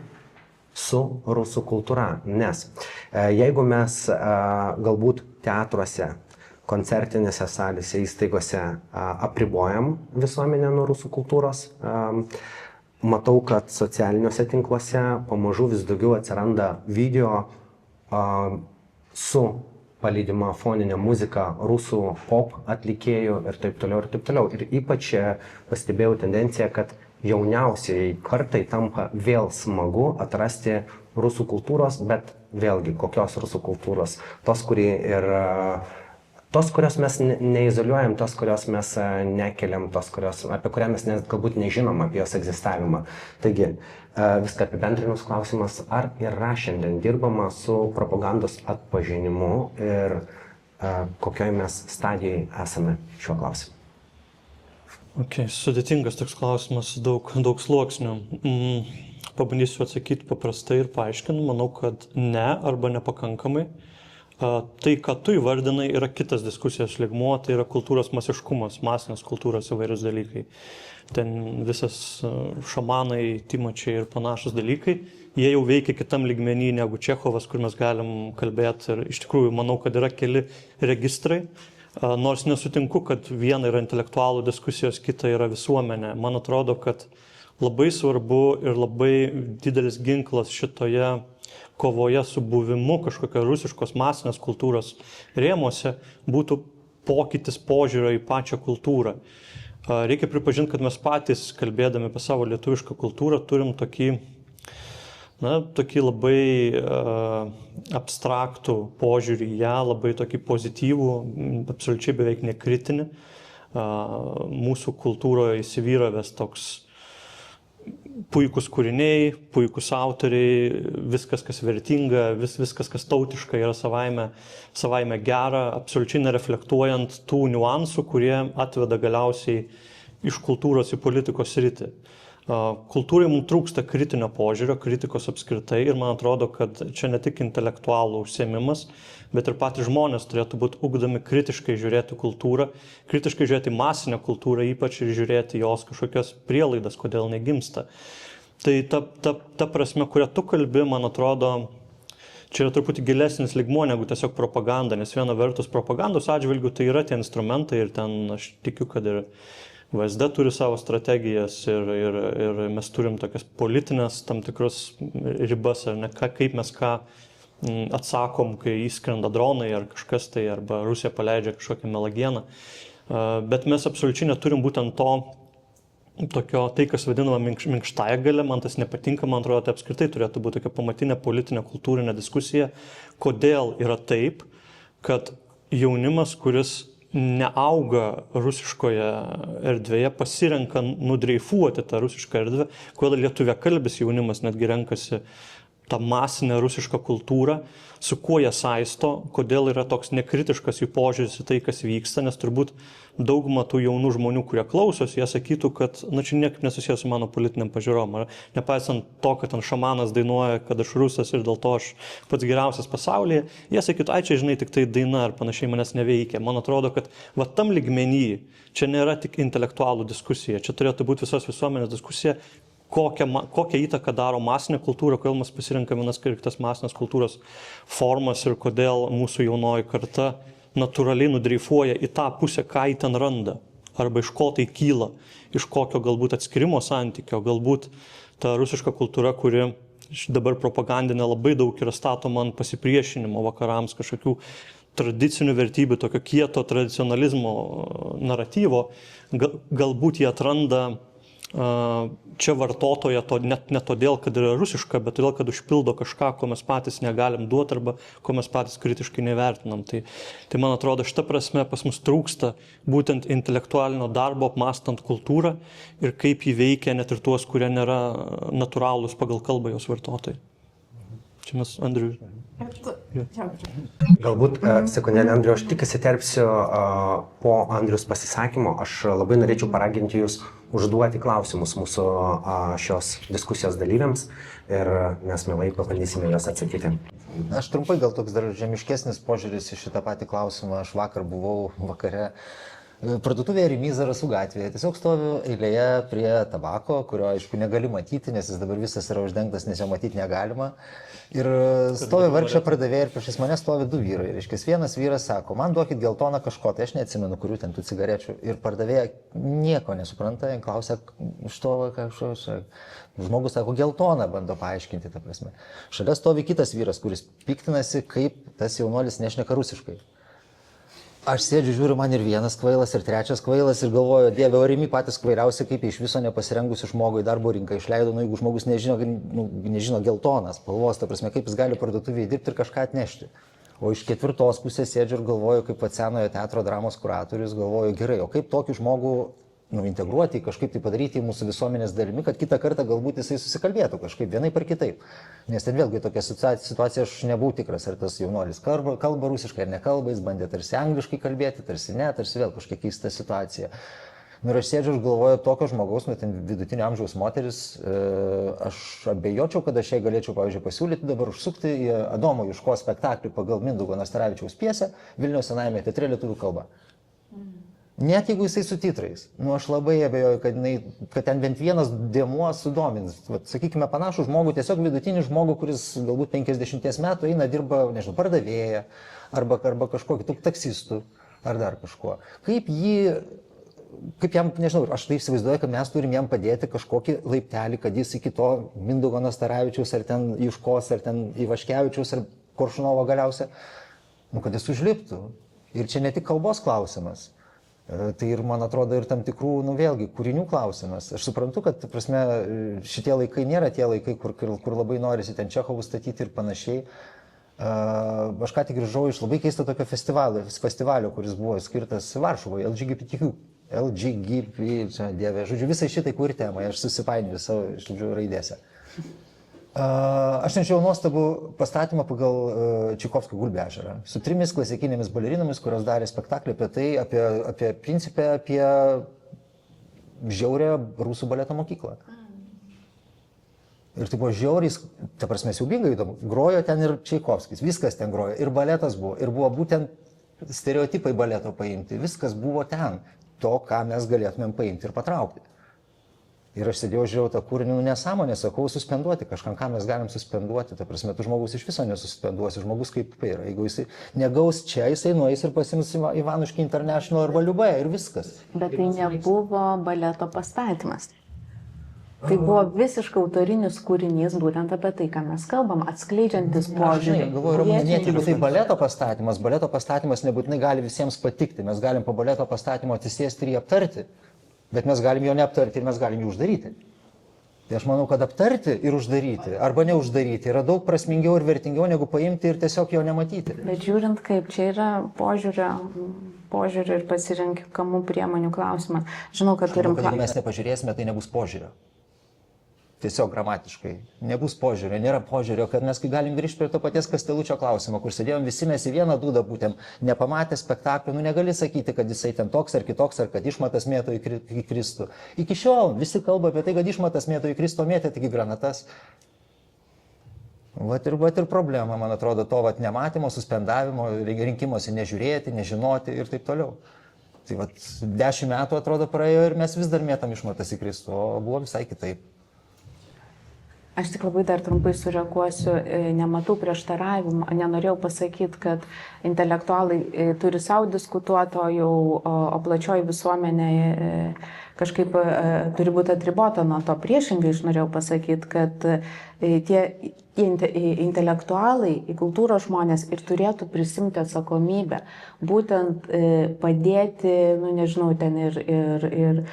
[SPEAKER 1] su rusų kultūra. Nes jeigu mes galbūt teatruose, koncertinėse salėse, įstaigose apribojam visuomenę nuo rusų kultūros, matau, kad socialiniuose tinkluose pamažu vis daugiau atsiranda video su palydima foninė muzika rusų pop atlikėjų ir taip toliau ir taip toliau. Ir ypač pastebėjau tendenciją, kad jauniausiai kartai tampa vėl smagu atrasti rusų kultūros, bet vėlgi kokios rusų kultūros, tos, kurios mes neizoliuojam, tos, kurios mes nekeliam, tos, apie kurią mes galbūt nežinom apie jos egzistavimą. Taigi, viską apibendrinus klausimas, ar yra šiandien dirbama su propagandos atpažinimu ir kokioj mes stadijai esame šiuo klausimu?
[SPEAKER 2] Sudėtingas toks klausimas, daug sluoksnių. Pabandysiu atsakyti paprastai ir paaiškinti. Manau, kad ne arba nepakankamai. Tai, ką tu įvardinai, yra kitas diskusijos lygmuo, tai yra kultūros masiškumas, masinės kultūros įvairius dalykai. Ten visas šamanai, Timočiai ir panašus dalykai, jie jau veikia kitam lygmenį negu Čechovas, kur mes galim kalbėti. Ir iš tikrųjų, manau, kad yra keli registrai, nors nesutinku, kad viena yra intelektualų diskusijos, kita yra visuomenė. Man atrodo, kad labai svarbu ir labai didelis ginklas šitoje kovoje su buvimu kažkokio rusiškos masinės kultūros rėmuose būtų pokytis požiūrio į pačią kultūrą. Reikia pripažinti, kad mes patys, kalbėdami apie savo lietuvišką kultūrą, turim tokį labai abstraktų požiūrį į ją, labai tokį pozityvų, absoliučiai beveik nekritinį. Mūsų kultūroje įsivyravęs toks puikus kūriniai, puikus autoriai, viskas, kas vertinga, viskas, kas tautiška, yra savaime gera, absoliučiai nereflektuojant tų niuansų, kurie atveda galiausiai iš kultūros į politikos sritį. Kultūrai mums trūksta kritinio požiūrio, kritikos apskritai ir man atrodo, kad čia ne tik intelektualų užsiėmimas, bet ir patys žmonės turėtų būti ugdomi kritiškai žiūrėti kultūrą, kritiškai žiūrėti masinę kultūrą, ypač ir žiūrėti jos kažkokias prielaidas, kodėl negimsta. Tai ta prasme, kurią tu kalbi, man atrodo, čia yra truputį gilesnis lygmuo negu tiesiog propaganda, nes viena vertus propagandos atžvilgių tai yra tie instrumentai ir ten aš tikiu, kad ir VSD turi savo strategijas ir mes turim tokias politinės tam tikrus ribas, ar ne, kaip mes ką atsakom, kai įskrenda dronai ar kažkas tai, arba Rusija paleidžia kažkokią melagieną. Bet mes absoliučiai neturim būtent tokio, tai kas vadinama minkštąja galia, man tas nepatinka, man atrodo, tai apskritai turėtų būti tokia pamatinė politinė, kultūrinė diskusija, kodėl yra taip, kad jaunimas, kuris neauga rusiškoje erdvėje, pasirenka nudreifuoti tą rusišką erdvę, kodėl lietuviakalbis jaunimas netgi renkasi tą masinę rusišką kultūrą, su kuo jie saisto, kodėl yra toks nekritiškas jų požiūris į tai, kas vyksta, nes turbūt dauguma tų jaunų žmonių, kurie klausosi, jie sakytų, kad čia niekaip nesusijęs su mano politiniam pažiūrom. Nepaisant to, kad ten šamanas dainuoja, kad aš rusas ir dėl to aš pats geriausias pasaulyje, jie sakytų, čia žinai, tik tai daina ar panašiai manęs neveikia. Man atrodo, kad tam lygmenį čia nėra tik intelektualų diskusija, čia turėtų būti visos visuomenės diskusija, kokią įtaką daro masinė kultūra, kodėl mes pasirinkame vienas ir kitas masinės kultūros formas ir kodėl mūsų jaunoji karta natūraliai nudreifuoja į tą pusę, ką jį ten randa, arba iš ko tai kyla, iš kokio galbūt atskirimo santykio, galbūt ta rusiška kultūra, kuri dabar propagandinė labai daug yra statoma ant pasipriešinimo vakarams, kažkokių tradicinių vertybių, tokio kieto tradicionalizmo naratyvo, galbūt jie atranda čia vartotoje ne todėl, kad yra rusiška, bet todėl, kad užpildo kažką, ko mes patys negalim duoti arba ko mes patys kritiškai nevertinam. Tai man atrodo, šita prasme pas mus trūksta būtent intelektualinio darbo apmąstant kultūrą ir kaip jį veikia net ir tuos, kurie nėra natūralūs pagal kalbą jos vartotojai. Čia mes, Andriui.
[SPEAKER 1] Galbūt, sekundėlį, Andriu, aš tik įsiterpsiu po Andrius pasisakymo. Aš labai norėčiau paraginti jūs užduoti klausimus mūsų šios diskusijos dalyviams ir mes mielai pabandysime juos atsakyti.
[SPEAKER 3] Aš trumpai gal toks dar žemiškesnis požiūris į šitą patį klausimą. Aš vakar buvau vakare parduotuvėje Rimi Zarasų gatvėje. Tiesiog stoviu eilėje prie tabako, kurio aišku negali matyti, nes jis dabar visas yra uždengtas, nes jo matyti negalima. Ir stovi vargšė pardavėja ir priešais mane stovi du vyrai. Reiškia, vienas vyras sako, man duokit geltoną kažko, tai aš neatsimenu, kurių ten tų cigarečių. Ir pardavėja nieko nesupranta, jie klausia, iš to, žmogus sako, geltoną bando paaiškinti, ta prasme. Šalia stovi kitas vyras, kuris piktinasi, kaip tas jaunuolis nešneka rusiškai. Aš sėdžiu, žiūriu, man ir vienas kvailas, ir trečias kvailas ir galvoju, Dieve, o Rimi patys kvailiausi, kaip iš viso nepasirengusi žmogui į darbo rinką išleido, jeigu žmogus nežino geltonas spalvos, ta prasme, kaip jis gali parduotuvėje dirbti ir kažką atnešti. O iš ketvirtos pusės sėdžiu ir galvoju, kaip senojo teatro dramos kuratorius, galvoju, gerai, o kaip tokį žmogų integruoti, kažkaip tai padaryti į mūsų visuomenės dalimi, kad kitą kartą galbūt jisai susikalbėtų kažkaip vienaip ar kitaip. Nes ten vėlgi tokia situacija, aš nebuvau tikras, ar tas jaunuolis kalba rusiškai ar nekalba, jis bandė tarsi angliškai kalbėti, tarsi ne, tarsi vėl kažkokia keista situacija. Ir aš sėdžiu ir galvoju, tokio žmogaus, ten vidutinio amžiaus moteris, aš abejočiau, kad aš jai galėčiau, pavyzdžiui, pasiūlyti dabar užsukti į Adomo Juško spektaklį pagal Mindaugo Nastaravičiaus pjesę Vilniaus senajame teatre lietuvių kalba. Net jeigu jisai su titrais, aš labai abejoju, kad ten bent vienas dėmuo sudomins. Sakykime, panašų žmogų, tiesiog vidutinį žmogų, kuris galbūt 50 metų eina, dirba, nežinau, pardavėja, arba kažkokiu taksistu, ar dar kažkuo. Kaip jam, nežinau, aš tai įsivaizduoju, kad mes turim jam padėti kažkokį laiptelį, kad jis iki to Mindaugo Nastaravičiaus, ar ten Juškos, ar ten Ivaškevičiaus, ar Koršunovo galiausia, kad jis užliptų. Ir čia ne tik kalbos klausimas. Tai ir, man atrodo, ir tam tikrų, vėlgi, kūrinių klausimas. Aš suprantu, kad, prasme, šitie laikai nėra tie laikai, kur labai norisi ten Čechovų statyti ir panašiai. Aš ką tik grįžau iš labai keisto tokio festivalio, kuris buvo skirtas Varšuvoje, Dieve, žodžiu, visai šitai kur temai, aš susipainioju savo, žodžiu, raidėse. Aš nežiau nuostabų pastatymą pagal Čaikovskio Gulbių ežerą su 3 klasikinėmis balerinomis, kurios darė spektaklį apie tai, apie žiaurę rusų baleto mokyklą. Ir tai buvo žiauriai, ta prasme, siaubingai įdomu. Grojo ten ir Čaikovskis, viskas ten grojo, ir baletas buvo, ir buvo būtent stereotipai baleto paimti, viskas buvo ten, to, ką mes galėtumėm paimti ir patraukti. Ir aš sėdėjau, žiūrėjau tą kūrinį, nesąmonę, sakau, suspenduoti kažkam, ką mes galim suspenduoti. Ta prasme, tu žmogus iš viso nesuspenduosi, žmogus kaip yra. Jeigu jisai negaus čia, jisai nueis ir pasims Ivanuškį International arba Liubają ir viskas.
[SPEAKER 4] Bet tai nebuvo baleto pastatymas. Tai buvo visiškai autorinis kūrinys, būtent apie tai, ką mes kalbam, atskleidžiantis požiūrį.
[SPEAKER 3] Galvoju, yra minėti, jeigu tai baleto pastatymas nebūtinai gali visiems patikti. Mes galim po baleto pastatymo atsisėsti ir jį aptarti. Bet mes galim jo neaptarti ir mes galim jį uždaryti. Tai aš manau, kad aptarti ir uždaryti, arba neuždaryti, yra daug prasmingiau ir vertingiau, negu paimti ir tiesiog jo nematyti.
[SPEAKER 4] Bet žiūrint kaip, čia yra požiūrio ir pasirinkamų priemonių klausimas. Žinau, kad turim...
[SPEAKER 3] Jeigu mes nepažiūrėsime, tai nebus požiūrio. Tiesiog gramatiškai. Nebus požiūrio, nėra požiūrio, kad mes galim grįžti prie to paties Kastelučio klausimo, kur sėdėjom visi mes į vieną dūdą būtent, nepamatę spektaklio, negali sakyti, kad jisai ten toks ar kitoks, ar kad Išmatas mėto į Kristų. Iki šiol visi kalba apie tai, kad Išmatas mėto į Kristų, mėtė tik į granatas. Vat ir problema, man atrodo, to nematymo, suspendavimo, rinkimuose nežiūrėti, nežinoti ir taip toliau. Tai 10 metų atrodo praėjo ir mes vis dar mėtam Išmatas į Kristų, o buvo visai kitaip.
[SPEAKER 4] Aš tik labai dar trumpai sureaguosiu, nematau prieštaravimų, nenorėjau pasakyti, kad intelektualai turi savo diskutuoti, o plačioji visuomenė kažkaip turi būti atribota nuo to. Priešingai aš norėjau pasakyti, kad tie intelektualai, kultūros žmonės ir turėtų prisimti atsakomybę, būtent padėti, nežinau, ten ir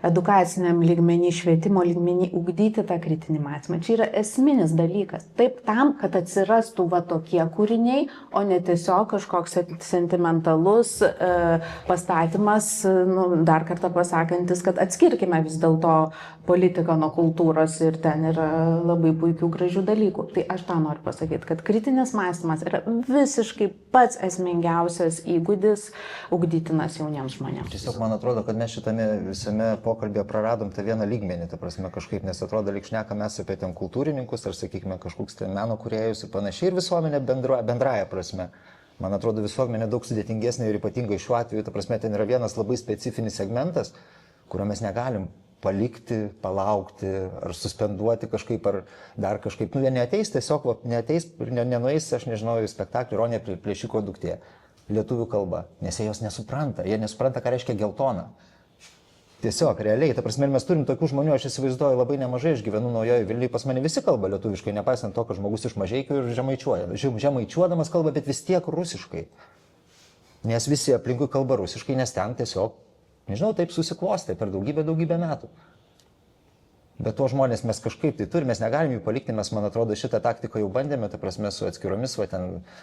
[SPEAKER 4] edukaciniam lygmenį, švietimo lygmenį, ugdyti tą kritinį mąstymą. Čia yra esminis dalykas. Taip tam, kad atsirastų tokie kūriniai, o ne tiesiog kažkoks sentimentalus pastatymas, dar kartą pasakantis, kad atskirkime vis dėlto politiką nuo kultūros ir ten yra labai puikių gražių dalykų. Tai aš tą noriu pasakyti, kad kritinis mąstymas yra visiškai pats esmingiausias įgūdis ugdytinas jauniems žmonėms.
[SPEAKER 3] Tiesiog man atrodo, kad mes šitame visame pokalbėje praradom tą vieną lygmenį, ta prasme kažkaip, nes atrodo, lyg šneka mes apie ten kultūrininkus ar, sakykime, kažkoks ten meno kūrėjus ir panašiai, ir visuomenė bendraja prasme. Man atrodo, visuomenė daug sudėtingesnė ir ypatingai šiuo atveju, ta prasme, ten yra vienas labai specifinis segmentas, kurio mes negalim palikti, palaukti ar suspenduoti kažkaip, ar dar kažkaip. Jie neateis, tiesiog neateis ir nenueis, aš nežinau, į spektaklį Ronė Plėšiko duktė, lietuvių kalba, nes jie jos nesupranta, ką reiškia geltona. Tiesiog, realiai, ta prasme, mes turim tokių žmonių, aš įsivaizduoju labai nemažai, aš gyvenu Naujojoje Vilniuje, pas mane visi kalba lietuviškai, nepaisant to, kad žmogus iš Mažeikių ir žemaičiuoja. Žemaičiuodamas kalba, bet vis tiek rusiškai. Nes visi aplinkui kalba rusiškai, nes ten tiesiog, nežinau, taip susiklostė per daugybę metų. Bet to žmonės mes kažkaip tai turime, mes negalim jų palikti, mes, man atrodo, šitą taktiką jau bandėme, ta prasme, su atskiromis,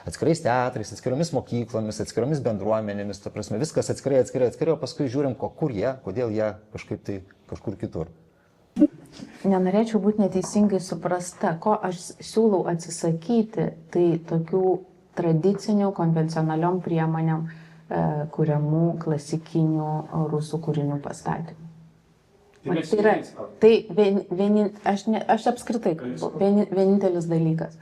[SPEAKER 3] atskirais teatrais, atskiromis mokyklomis, atskiromis bendruomenėmis, ta prasme, viskas atskirai, o paskui žiūrim, kodėl jie kažkaip tai kažkur kitur.
[SPEAKER 4] Nenorėčiau būti neteisingai suprasta, ko aš siūlau atsisakyti, tai tokių tradicinių, konvencionaliom priemonėm kuriamų klasikinių rusų kūrinių pastatymų. Aš apskritai kalbu, vienintelis dalykas.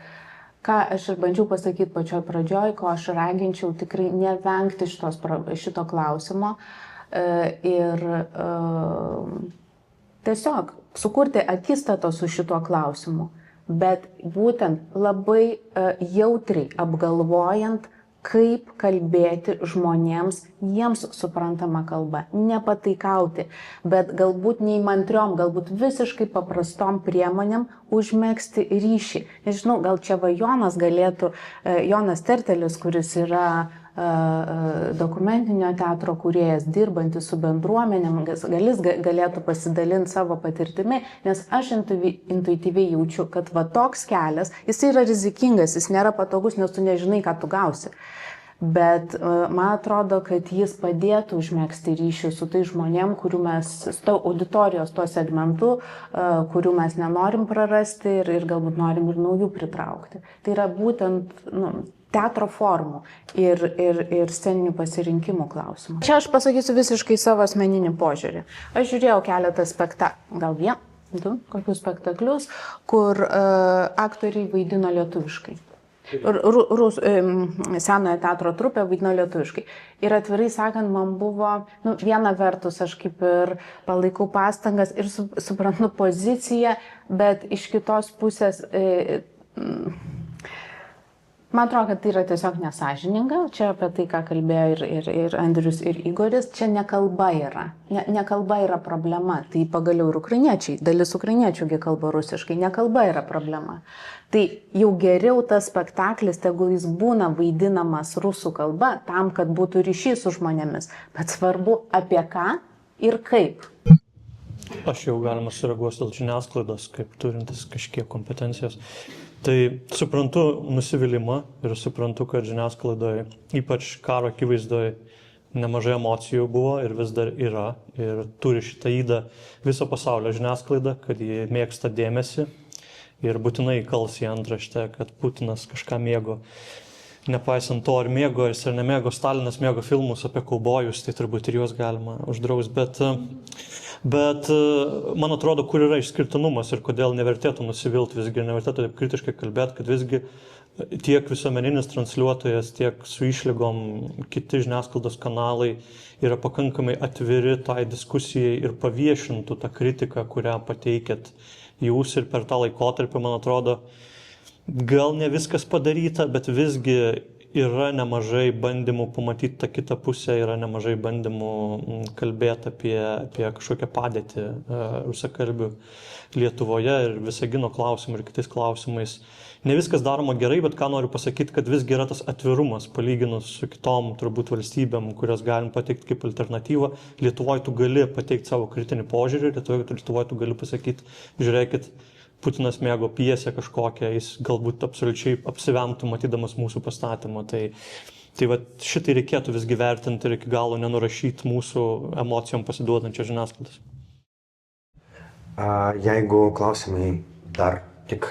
[SPEAKER 4] Ką aš ir bandžiau pasakyti pačioj pradžioj, ko aš raginčiau tikrai nevengti šito klausimo ir tiesiog sukurti akistatą su šituo klausimu, bet būtent labai jautriai apgalvojant, kaip kalbėti žmonėms, jiems suprantama kalba, nepataikauti, bet galbūt neįmantriom, galbūt visiškai paprastom priemonėm užmegzti ryšį. Nežinau, gal čia Jonas galėtų, Jonas Tertelis, kuris yra dokumentinio teatro kūrėjas, dirbantis su bendruomenėm, galėtų pasidalinti savo patirtimi, nes aš intuityviai jaučiu, kad toks kelias, jis yra rizikingas, jis nėra patogus, nes tu nežinai, ką tu gausi. Bet man atrodo, kad jis padėtų užmegzti ryšį su tai žmonėm, kurių mes, auditorijos tuo segmentu, kurių mes nenorim prarasti ir galbūt norim ir naujų pritraukti. Tai yra būtent teatro formų ir sceninių pasirinkimų klausimų. Čia aš pasakysiu visiškai savo asmeninį požiūrį. Aš žiūrėjau keletą spektaklių, gal 1, 2 kokius spektaklius, kur aktoriai vaidino lietuviškai. Senojo teatro trupė vaidino lietuviškai. Ir atvirai sakant, man buvo, viena vertus aš kaip ir palaikau pastangas ir suprantu poziciją, bet iš kitos pusės man atrodo, kad tai yra tiesiog nesąžininga. Čia apie tai, ką kalbėjo ir Andrius, ir Igoris, čia nekalba yra. Nekalba yra problema. Tai pagaliau ir ukrainiečiai, dalis ukrainiečiųgi kalba rusiškai, nekalba yra problema. Tai jau geriau tas spektaklis, tegul jis būna vaidinamas rusų kalba, tam, kad būtų ryšys su žmonėmis. Bet svarbu apie ką ir kaip.
[SPEAKER 2] Aš jau galima sureaguoti dėl žiniasklaidos, kaip turintis kažkiek kompetencijos. Tai suprantu nusivylimą ir suprantu, kad žiniasklaidoje, ypač karo akivaizdoje, nemažai emocijų buvo ir vis dar yra. Ir turi šitą įdą viso pasaulio žiniasklaida, kad jie mėgsta dėmesį ir būtinai kals į antraštę, kad Putinas kažką mėgo. Nepaisant to, ar mėgo, ar nemėgo, Stalinas mėgo filmus apie kaubojus, tai turbūt ir juos galima uždrausti. Bet man atrodo, kur yra išskirtinumas ir kodėl nevertėtų nusivilti visgi, nevertėtų taip kritiškai kalbėti, kad visgi tiek visuomeninis transliuotojas, tiek su išlygom kiti žiniasklaidos kanalai yra pakankamai atviri tai diskusijai ir paviešintų tą kritiką, kurią pateikėt jūs ir per tą laikotarpį, man atrodo, gal ne viskas padaryta, bet visgi yra nemažai bandymų pamatyti tą kitą pusę, yra nemažai bandymų kalbėti apie kažkokią padėtį rusakalbių Lietuvoje ir Visagino klausimų ir kitais klausimais. Ne viskas daroma gerai, bet ką noriu pasakyti, kad visgi yra tas atvirumas, palyginus su kitom turbūt valstybėm, kurios galim pateikti kaip alternatyvą. Lietuvoje tu gali pateikti savo kritinį požiūrį, Lietuvoje tu gali pasakyti, žiūrėkit, Putinas mėgo pjesę kažkokią, jis galbūt absoliučiai apsivemtų matydamas mūsų pastatymą. Tai va, šitai reikėtų visgi vertinti ir iki galo nenurašyti mūsų emocijom pasiduodančią žiniasklaidos.
[SPEAKER 1] Jeigu klausimai dar tik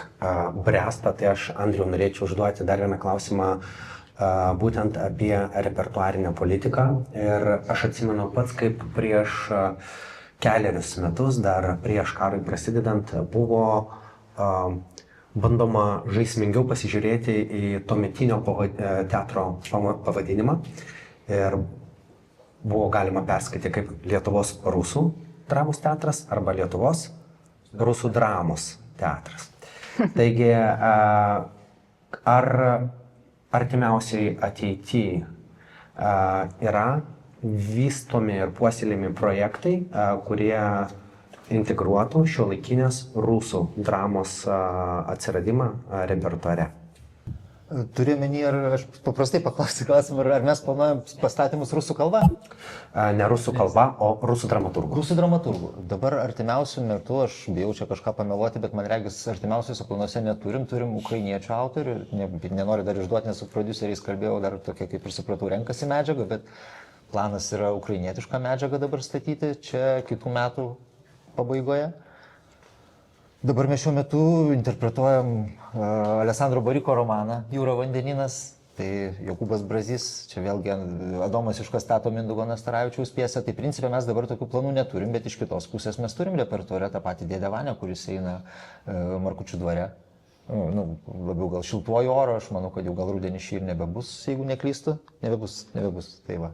[SPEAKER 1] bręsta, tai aš Andriau norėčiau užduoti dar vieną klausimą būtent apie repertuarinę politiką. Ir aš atsimenu pats, kaip prieš kelerius metus, dar prieš karui prasidedant, buvo bandoma žaismingiau pasižiūrėti į tuometinio teatro pavadinimą. Ir buvo galima perskaityti kaip Lietuvos rusų dramos teatras arba Lietuvos rusų dramos teatras. Taigi, ar artimiausiai ateityje yra vystomi ir puoselėjami projektai, kurie integruotų šiuolaikinės rusų dramos atsiradimą repertuare?
[SPEAKER 3] Turiu omeny, ar aš paprastai paklausiu klausimą, ar mes planuojam pastatymus rusų kalba?
[SPEAKER 1] Ne rusų kalba, o rusų dramaturgų.
[SPEAKER 3] Rusų dramaturgų. Dabar artimiausių metų, aš bijau čia kažką pameluoti, bet man regis artimiausiuose planuose turim ukrainiečių autorių, nenoriu dar išduoti, nes su prodiuseriais kalbėjau, dar tokia, kaip ir supratau, renkasi medžiagą, bet planas yra ukrainietišką medžiagą dabar statyti čia kitų metų pabaigoje. Dabar mes šiuo metu interpretuojam Alessandro Bariko romaną Jūra vandenynas, tai Jokūbas Brazys, čia vėlgi Adomas Juškas stato Mindaugo Nastaravičiaus pjesę, tai principė mes dabar tokių planų neturim, bet iš kitos pusės mes turim repertuare tą patį Dėdę Vanią, kuris eina Markučių dvare. Labiau gal šiltuoju oru, aš manau, kad jau gal rudenį šį ir nebebus, jeigu neklystu, nebebus, tai va.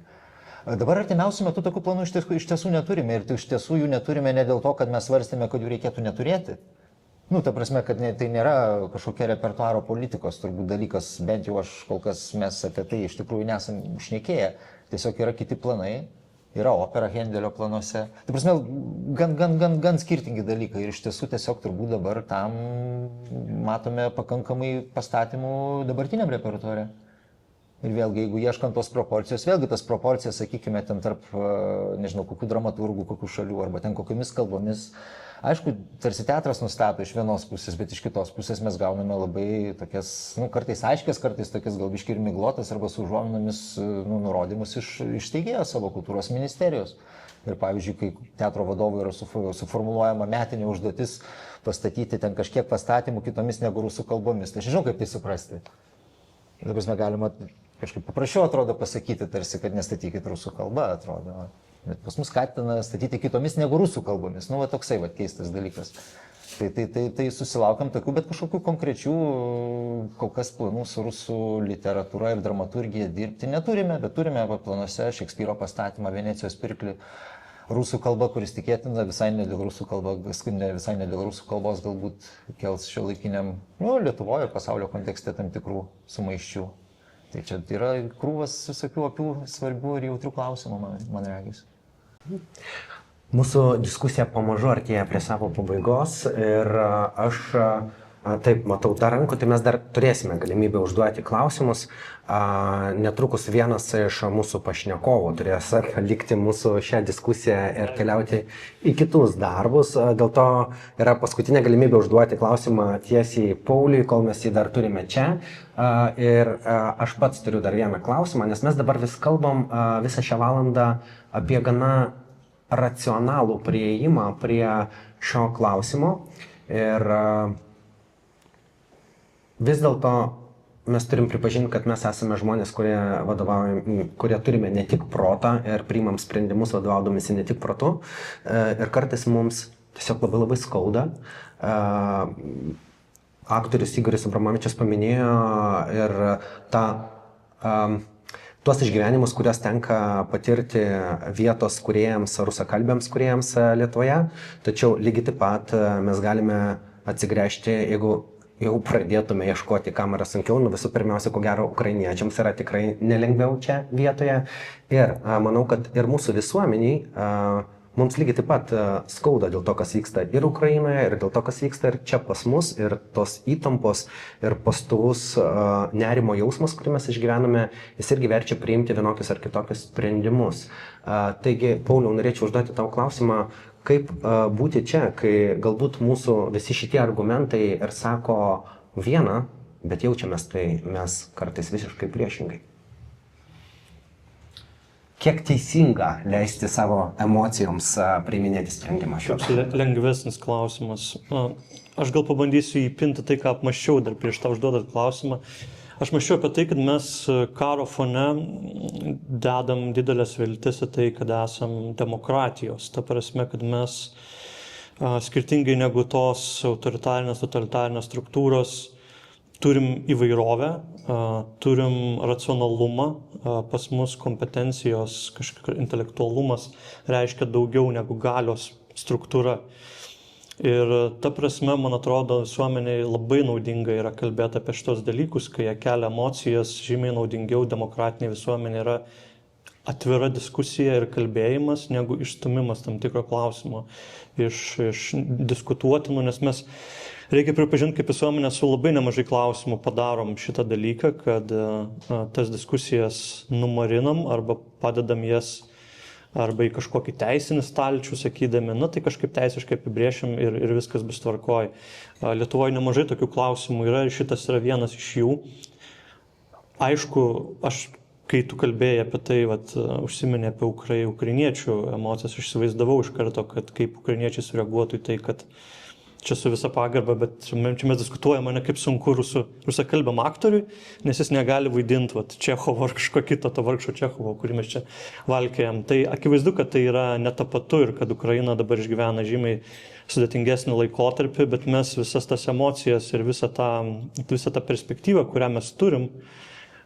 [SPEAKER 3] Dabar artimiausiu metu tokių planų iš tiesų neturime ir iš tiesų jų neturime ne dėl to, kad mes svarstėme, kad jų reikėtų neturėti. Ta prasme, kad tai nėra kažkokia repertuaro politikos turbūt dalykas, bent jau aš kol kas mes apie tai iš tikrųjų nesam šnekėję. Tiesiog yra kiti planai, yra opera Hendelio planuose. Tai prasme, gan skirtingi dalykai ir iš tiesų tiesiog turbūt dabar tam matome pakankamai pastatymų dabartiniam repertuare. Ir vėlgi, jeigu ieškant tos proporcijos, vėlgi tas proporcijas, sakykime, ten tarp, nežinau, kokių dramaturgų, kokių šalių, arba ten kokiamis kalbomis. Aišku, tarsi teatras nustato iš vienos pusės, bet iš kitos pusės mes gauname labai tokias, kartais aiškias, kartais tokias gal biškį ir miglotas, arba su užuominomis nurodymus iš steigėjo savo kultūros ministerijos. Ir pavyzdžiui, kai teatro vadovui yra suformuluojama metinė užduotis pastatyti ten kažkiek pastatymų kitomis negu rusų kalbomis, tai aš žinau, kaip tai suprasti. Dabar mes galima kažkaip paprašiau, atrodo, pasakyti tarsi, kad nestatykit rusų kalbą, atrodo. Bet pas mus skatina statyti kitomis negu rusų kalbomis. Va toksai keistas dalykas. Tai susilaukiam tokių, bet kažkokių konkrečių kol kas planų su rusų literatūra ir dramaturgija dirbti neturime, bet turime planuose Šekspyro pastatymą Venecijos pirklį rusų kalba, kuris tikėtina visai ne dėl rusų kalbos galbūt kels šiuolaikiniam Lietuvoje ir pasaulio kontekste tam tikrų sumaiščių. Tai čia yra krūvas visokių opių, svarbių ir jautrių klausimų, man regis.
[SPEAKER 1] Mūsų diskusija pamažu artėja prie savo pabaigos ir aš taip matau tą rankų, tai mes dar turėsime galimybę užduoti klausimus. Netrukus vienas iš mūsų pašnekovų turės palikti mūsų šią diskusiją ir keliauti į kitus darbus. Dėl to yra paskutinė galimybė užduoti klausimą tiesiai Pauliui, kol mes jį dar turime čia. Ir aš pats turiu dar vieną klausimą, nes mes dabar vis kalbam visą šią valandą apie gana racionalų prieėjimą prie šio klausimo ir vis dėlto mes turim pripažinti, kad mes esame žmonės, kurie turime ne tik protą ir priimam sprendimus vadovaudomisi ne tik protu ir kartais mums tiesiog labai skauda. Aktorius Igoris Abramovičius paminėjo ir tuos išgyvenimus, kuriuos tenka patirti vietos kūrėjams, rusakalbiams kūrėjams Lietuvoje. Tačiau lygiai taip pat mes galime atsigręžti, jeigu jau pradėtume ieškoti, kam yra sunkiau, visų pirmiausia, ko gero, ukrainiečiams yra tikrai nelengviau čia vietoje. Ir manau, kad ir mūsų visuomeniai mums lygiai taip pat skauda dėl to, kas vyksta ir Ukrainoje, ir dėl to, kas vyksta ir čia pas mus, ir tos įtampos, ir pastovus nerimo jausmas, kurį mes išgyvename, jis irgi verčia priimti vienokius ar kitokius sprendimus. Taigi, Pauliau, norėčiau užduoti tau klausimą, kaip būti čia, kai galbūt mūsų visi šitie argumentai ir sako vieną, bet jaučiamės tai mes kartais visiškai priešingai. Kiek teisinga leisti savo emocijoms priiminėti sprendimą šiuo atveju?
[SPEAKER 2] Lengvesnis klausimas. Aš gal pabandysiu įpinti tai, ką apmąsčiau dar prieš tą užduodat klausimą. Aš mąsčiau apie tai, kad mes karo fone dedam didelės viltis į tai, kad esam demokratijos. Ta prasme, kad mes skirtingai negu tos autoritarinės, totalitarinės struktūros turim įvairovę, turim racionalumą, pas mus kompetencijos, kažkokia intelektualumas reiškia daugiau negu galios struktūra. Ir ta prasme, man atrodo, visuomeniai labai naudinga yra kalbėti apie šitos dalykus, kai jie kelia emocijas, žymiai naudingiau demokratinė visuomenė yra atvira diskusija ir kalbėjimas, negu išstumimas tam tikro klausimo iš diskutuotinų, nes mes reikia pripažinti, kaip visuomenė su labai nemažai klausimų padarom šitą dalyką, kad tas diskusijas numarinam arba padedam jas arba į kažkokį teisinį stalčių, sakydami, tai kažkaip teisiškai apibrėšim ir viskas bus tvarkoj. Lietuvoje nemažai tokių klausimų yra ir šitas yra vienas iš jų. Aišku, kai tu kalbėjai apie tai, užsiminė apie ukrainiečių emocijas, aš įsivaizdavau iš karto, kad kaip ukrainiečiai sureaguotų į tai, kad čia su visa pagarba, bet čia mes diskutuojame, kaip sunku rusakalbiam aktoriui, nes jis negali vaidinti Čechovo ar kažko kito, to vargšo Čechovo, kurį mes čia valkėjom. Tai akivaizdu, kad tai yra netapatu ir kad Ukraina dabar išgyvena žymiai sudėtingesnį laikotarpį, bet mes visas tas emocijas ir visą tą perspektyvą, kurią mes turim,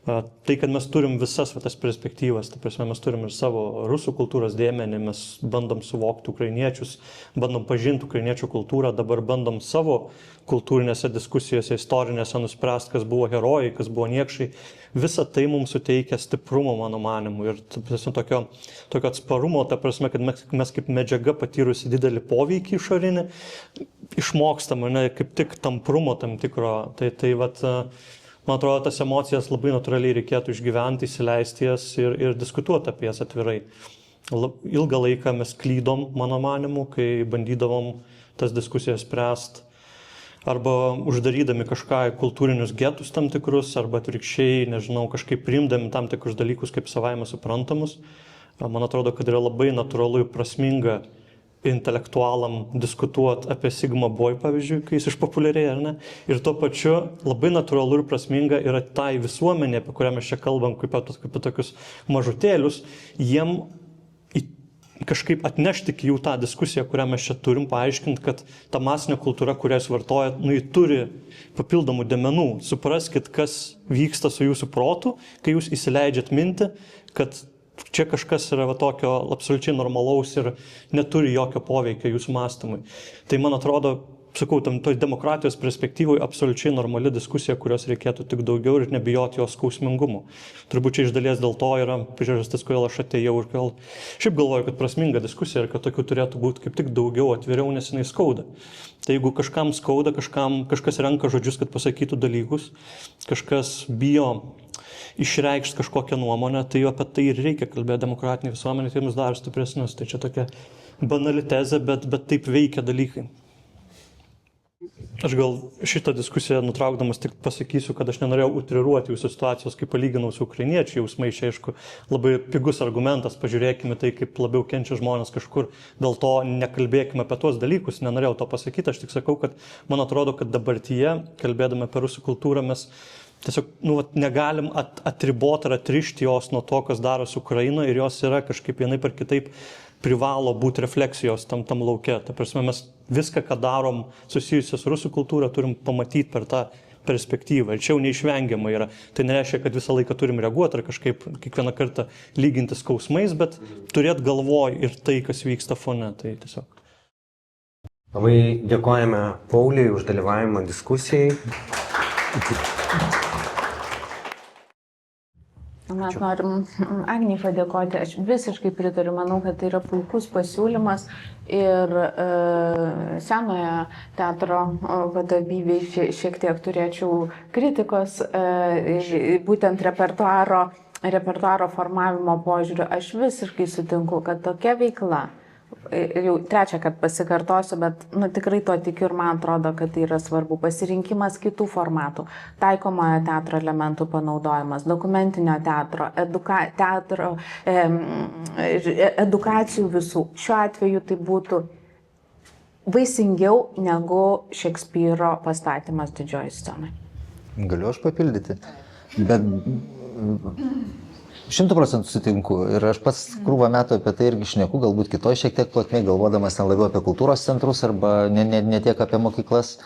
[SPEAKER 2] tai, kad mes turim visas tas perspektyvas, ta prasme, mes turim ir savo rusų kultūros dėmenį, mes bandom suvokti ukrainiečius, bandom pažinti ukrainiečių kultūrą, dabar bandom savo kultūrinėse diskusijose, istorinėse nuspręsti, kas buvo herojai, kas buvo niekšai. Visa tai mums suteikia stiprumo, mano manimu, ir tokio atsparumo, ta prasme, kad mes kaip medžiaga patyrusi didelį poveikį išorinį, išmokstam, kaip tik tamprumo tam tikro. Man atrodo, tas emocijas labai natūraliai reikėtų išgyventi, įsileisti jas ir diskutuoti apie jas atvirai. Ilgą laiką mes klydom, mano manimu, kai bandydavom tas diskusijas spręsti, arba uždarydami kažką į kultūrinius getus tam tikrus, arba atvirkščiai, kažkaip priimdami tam tikrus dalykus kaip savaime suprantamus. Man atrodo, kad yra labai natūralu ir prasminga intelektualam diskutuoti apie Sigma Boy, pavyzdžiui, kai jis išpopuliarėja, ar ne? Ir tuo pačiu labai natūralu ir prasminga yra tai visuomenė, apie kurią mes čia kalbam, kaip apie tokius mažutėlius, jiem kažkaip atnešti iki jų tą diskusiją, kurią mes čia turim, paaiškinti, kad ta masinė kultūra, kurią jūs vartojat, ji turi papildomų dėmenų. Supraskit, kas vyksta su jūsų protu, kai jūs įsileidžiat mintį, kad čia kažkas yra tokio absoliučiai normalaus ir neturi jokio poveikio jūsų mąstymui. Tai man atrodo, sakau, toj demokratijos perspektyvoje absoliučiai normali diskusija, kurios reikėtų tik daugiau ir nebijoti jos skausmingumo. Turbūt čia iš dalies dėl to yra priežastis, kodėl aš atėjau ir gal šiaip galvoju, kad prasminga diskusija ir kad tokių turėtų būti kaip tik daugiau, atviriau, nes jinai skauda. Tai jeigu kažkam skauda, kažkas renka žodžius, kad pasakytų dalykus, kažkas bijo išreikšti kažkokią nuomonę, tai apie tai ir reikia kalbėti demokratinį visuomenį, tai mus dar stipresnius. Tai čia tokia banali tezė, bet taip veikia dalykai. Aš gal šitą diskusiją nutraukdamas tik pasakysiu, kad aš nenorėjau utriruoti jūsų situacijos, kaip palyginau su ukrainiečių jausmai. Čia, aišku, labai pigus argumentas, pažiūrėkime tai, kaip labiau kenčia žmonės kažkur, dėl to nekalbėkime apie tuos dalykus, nenorėjau to pasakyti, aš tik sakau, kad man atrodo, kad dabartyje, kalbėdami apie rusų kultūrą, mes tiesiog negalim atriboti ar atrišti jos nuo to, kas darosi Ukrainoje ir jos yra kažkaip vienaip ar kitaip privalo būti refleksijos tam lauke. Ta prasme, mes viską, ką darom susijusios rusų kultūrą, turim pamatyti per tą perspektyvą. Ir čia jau neišvengiama yra. Tai nereiškia, kad visą laiką turim reaguoti ar kažkaip kiekvieną kartą lyginti skausmais, bet turėti galvoj ir tai, kas vyksta fone. Tai tiesiog.
[SPEAKER 1] Labai dėkojame Pauliui už dalyvavimą diskusijai.
[SPEAKER 4] Mes norim Agnei padėkoti, aš visiškai pritariu, manau, kad tai yra puikus pasiūlymas ir senojo teatro vadovybei šiek tiek turėčiau kritikos, būtent repertuaro formavimo požiūriu. Aš visiškai sutinku, kad tokia veikla, jau trečią kartą pasikartosiu, bet tikrai to tikiu ir man atrodo, kad tai yra svarbu. Pasirinkimas kitų formatų, taikomojo teatro elementų panaudojimas, dokumentinio teatro, edukacijų visų. Šiuo atveju tai būtų vaisingiau negu Šekspyro pastatymas didžioji scenoje.
[SPEAKER 3] Galiu aš papildyti, bet 100% sutinku ir aš pats krūvą metų apie tai irgi šneku, galbūt kitoj šiek tiek plotmėj, galvodamas labiau apie kultūros centrus arba ne tiek apie mokyklas.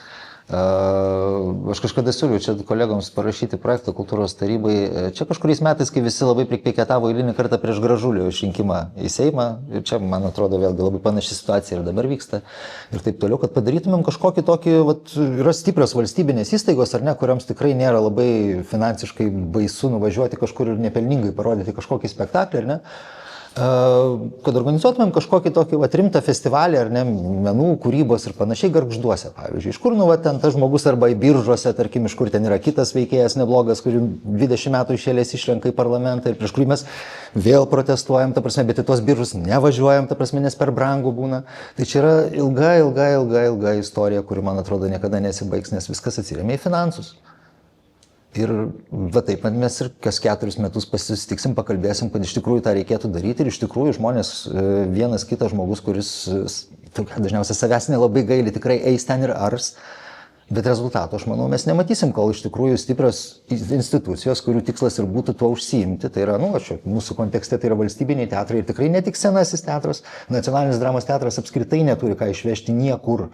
[SPEAKER 3] Aš kažkada siūliau čia kolegoms parašyti projektą kultūros tarybai. Čia kažkuriais metais, kai visi labai prikpieketavo eilinį kartą prieš Gražulio išrinkimą į Seimą, ir čia, man atrodo, vėlgi labai panaši situacija ir dabar vyksta, ir taip toliau, kad padarytumėm kažkokį tokį, yra stiprios valstybinės įstaigos, ar ne, kuriams tikrai nėra labai finansiškai baisu nuvažiuoti kažkur ir nepelningai parodyti kažkokį spektaklį, ar ne? Kad organizuotumėm kažkokį tokį rimtą festivalį, ar ne, menų, kūrybos ir panašiai Gargžduose, pavyzdžiui. Iš kur, ten tas žmogus arba į Biržuose, tarkim, iš kur ten yra kitas veikėjas neblogas, kurį 20 metų išėlės išrenka į parlamentą ir prieš kurį mes vėl protestuojam, ta prasme, bet į tuos Biržus nevažiuojam, ta prasme, nes per brangu būna. Tai čia yra ilga istorija, kuri, man atrodo, niekada nesibaigs, nes viskas atsiremia į finansus. Ir taip mes ir kas 4 metus pasitiksim, pakalbėsim, kad iš tikrųjų tą reikėtų daryti ir iš tikrųjų žmonės, vienas kitas žmogus, kuris dažniausiai savęs nelabai gaili, tikrai eis ten ir ars, bet rezultato, aš manau, mes nematysim, kol iš tikrųjų stiprios institucijos, kurių tikslas ir būtų tuo užsiimti, tai yra, mūsų kontekste tai yra valstybiniai teatrai ir tikrai ne tik Senasis teatras, Nacionalinis dramos teatras apskritai neturi ką išvežti niekur.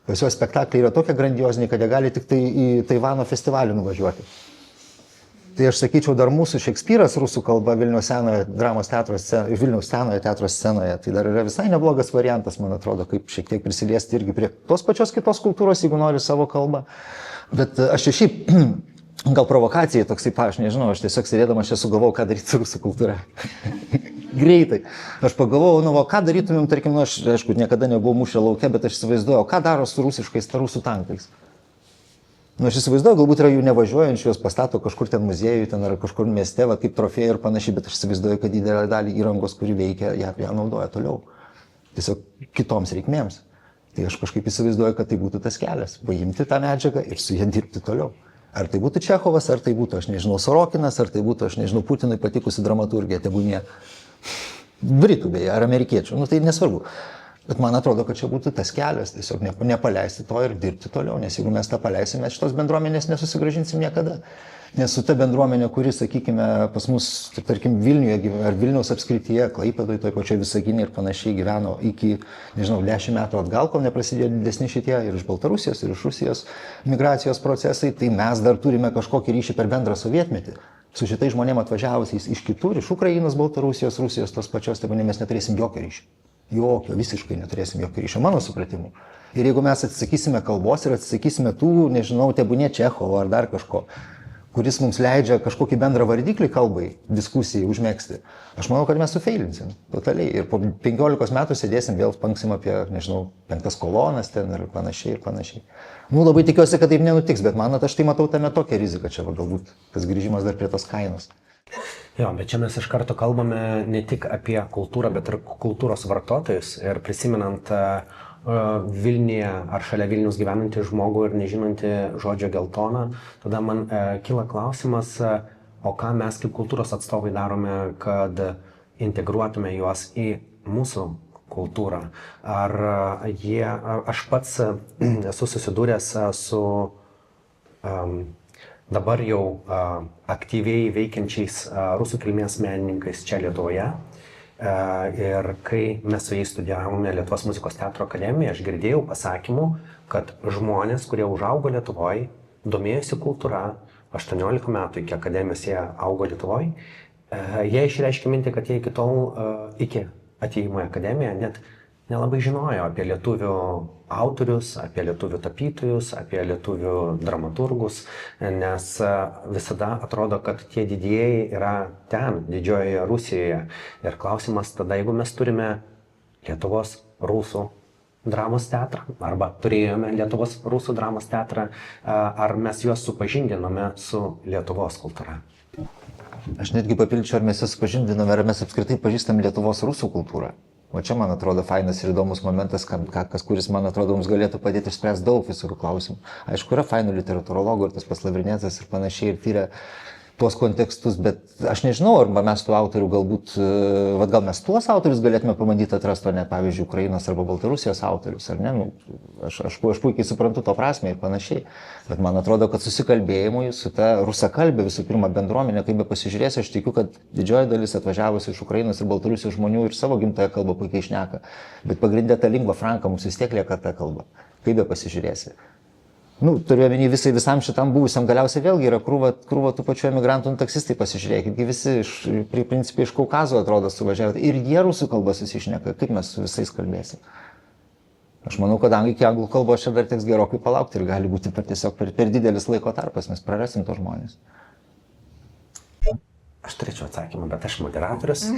[SPEAKER 3] Pas jo spektakliai yra tokie grandioziniai, kad jie gali tik tai į Taivano festivalį nuvažiuoti. Tai aš sakyčiau, dar mūsų Šekspyras rusų kalba Vilniaus senojo teatro scenoje, tai dar yra visai neblogas variantas, man atrodo, kaip šiek tiek prisiliesti irgi prie tos pačios kitos kultūros, jeigu nori savo kalbą. Bet aš čia šiaip, gal provokacijai toksai, aš nežinau, aš tiesiog sėdėdamas čia sugalvojau, ką daryti su rusų kultūra. Greitai. Aš pagalvojau, ką darytumėm, tarkim, aš, aišku, niekada nebuvau mūšio lauke, bet aš įsivaizduoju, ką daro su rusų tankais. Aš įsivaizduoju, galbūt yra jų nevažiuojančių, juos pastato kažkur ten muziejui, ten ar kažkur mieste, kaip trofėjai ir panašiai, bet aš įsivaizduoju, kad didelę dalį įrangos, kuri veikia, ją naudoja toliau. Tiesiog kitoms reikmėms. Tai aš kažkaip įsivaizduoju, kad tai būtų tas kelias, paimti tą medžiagą ir su ją dirbti toliau. Ar tai būtų Čechovas, ar tai būtų, aš nežinau, Sorokinas, ar tai būtų, aš nežinau, Putinui patikusi dramaturgija, tebūnie Britų beje, ar amerikiečių, tai nesvarbu. Bet man atrodo, kad čia būtų tas kelias, tiesiog nepaleisti to ir dirbti toliau, nes jeigu mes tą paleisime, šitos bendruomenės nesusigrąžinsim niekada. Nes su ta bendruomenė, kuri, sakykime, pas mus, tarkim, Vilniuje ar Vilniaus apskrityje, Klaipėdoje, toj pačioj Visagine ir panašiai gyveno iki, nežinau, 10 metų atgal, kol neprasidėjo didesni šitie ir iš Baltarusijos, ir iš Rusijos migracijos procesai, tai mes dar turime kažkokį ryšį per bendrą sovietmetį. Su šitais žmonėmis atvažiavusiais iš kitur, iš Ukrainos, Baltarusijos, Rusijos, tos pačios, tai mes neturėsim jokio ryšio. Jokio, visiškai neturėsim jokio ryšio, mano supratimu. Ir jeigu mes atsisakysime kalbos ir atsisakysime tų, nežinau, tebūnie Čechovo ar dar kažko, kuris mums leidžia kažkokį bendrą vardiklį kalbai, diskusijai užmėgsti, aš manau, kad mes sufeilinsim totaliai. Ir po 15 metų sėdėsim, vėl panksim apie, nežinau, 5 kolonas ten ir panašiai ir panašiai. Nu, labai tikiuosi, kad taip nenutiks, bet man, aš tai matau tame tokią riziką čia, galbūt tas grįžimas dar prie tos kainos.
[SPEAKER 1] Jo, bet čia mes iš karto kalbame ne tik apie kultūrą, bet ir kultūros vartotojus. Ir prisimenant Vilniuje ar šalia Vilnius gyvenantį žmogų ir nežinantį žodžio geltona, tada man kyla klausimas, o ką mes kaip kultūros atstovai darome, kad integruotume juos į mūsų kultūrą. Aš pats esu susidūręs su dabar jau aktyviai veikiančiais rusų kilmės menininkais čia Lietuvoje. Ir kai mes su jais studijavome Lietuvos muzikos teatro akademiją, aš girdėjau pasakymų, kad žmonės, kurie užaugo Lietuvoje, domėjosi kultūra, 18 metų iki akademijos jie augo Lietuvoje, jie išreiškė mintį, kad jie iki tol, iki atėjimo į akademiją, net nelabai žinojo apie lietuvių autorius, apie lietuvių tapytojus, apie lietuvių dramaturgus, nes visada atrodo, kad tie didieji yra ten, didžiojoje Rusijoje. Ir klausimas tada, jeigu mes turime Lietuvos rusų dramos teatrą, arba turėjome Lietuvos rusų dramos teatrą, ar mes juos supažindinome su Lietuvos kultūra?
[SPEAKER 3] Aš netgi papildyčiau, ar mes juos supažindinome, ar mes apskritai pažįstam Lietuvos rusų kultūrą. O čia, man atrodo, fainas ir įdomus momentas, kuris, man atrodo, mums galėtų padėti išspręsti daug visokių klausimų. Aišku, yra fainų literatūrologų ir tas pats Lavrinėcas ir panašiai, ir tyria tuos kontekstus, bet aš nežinau, arba mes tų autorių galbūt, gal mes tuos autorius galėtume pabandyti atrasti, o ne, pavyzdžiui, Ukrainos arba Baltarusijos autorius, ar ne? Nu, aš puikiai suprantu to prasme ir panašiai, bet man atrodo, kad susikalbėjimui su ta rusakalbė visų pirma bendruomenė, kaip be pasižiūrėsiu, aš tikiu, kad didžioji dalis atvažiavusi iš Ukrainos ir Baltarusijos žmonių ir savo gimtąją kalbą puikiai šneka, bet pagrindė ta lingva franka mums vis tiek lieka ta kalba, kaip be pasižiūrėsi. Nu, turiu omeny visam šitam buvusiam, galiausiai vėlgi yra krūva tų pačių emigrantų, taksistai pasižiūrėkit, visi principai iš Kaukazo atrodo suvažiavę ir jie rusų kalbą susišneka, kaip mes su visais kalbėsim. Aš manau, kad iki anglų kalbos čia dar teks gerokai palaukti ir gali būti tiesiog per didelis laiko tarpas, mes prarasim tos žmonės.
[SPEAKER 1] Aš turėčiau atsakymą, bet aš moderatorius.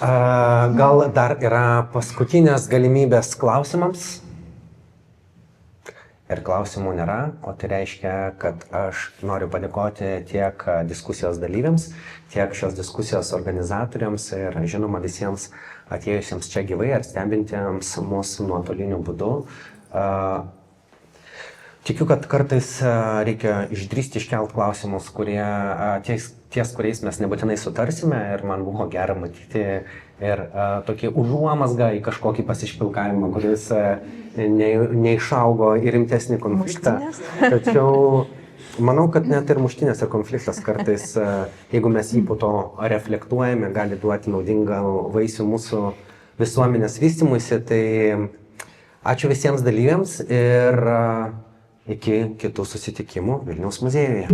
[SPEAKER 1] Gal dar yra paskutinės galimybės klausimams? Ir klausimų nėra, o tai reiškia, kad aš noriu padėkoti tiek diskusijos dalyviams, tiek šios diskusijos organizatoriams ir žinoma visiems atėjusiems čia gyvai ar stebintiems mūsų nuotoliniu būdu. Tikiu, kad kartais reikia išdrįsti iškelt klausimus, ties kuriais mes nebūtinai sutarsime ir man buvo gera matyti ir tokį užuomazgą į kažkokį pasišpilkavimą, kuris neišaugo į rimtesnį konfliktą. Tačiau manau, kad net ir muštinės ir konfliktas kartais, jeigu mes jį po to reflektuojame, gali duoti naudingą vaisių mūsų visuomenės vystymuisi. Tai ačiū visiems dalyviams ir iki kitų susitikimų Vilniaus muziejuje.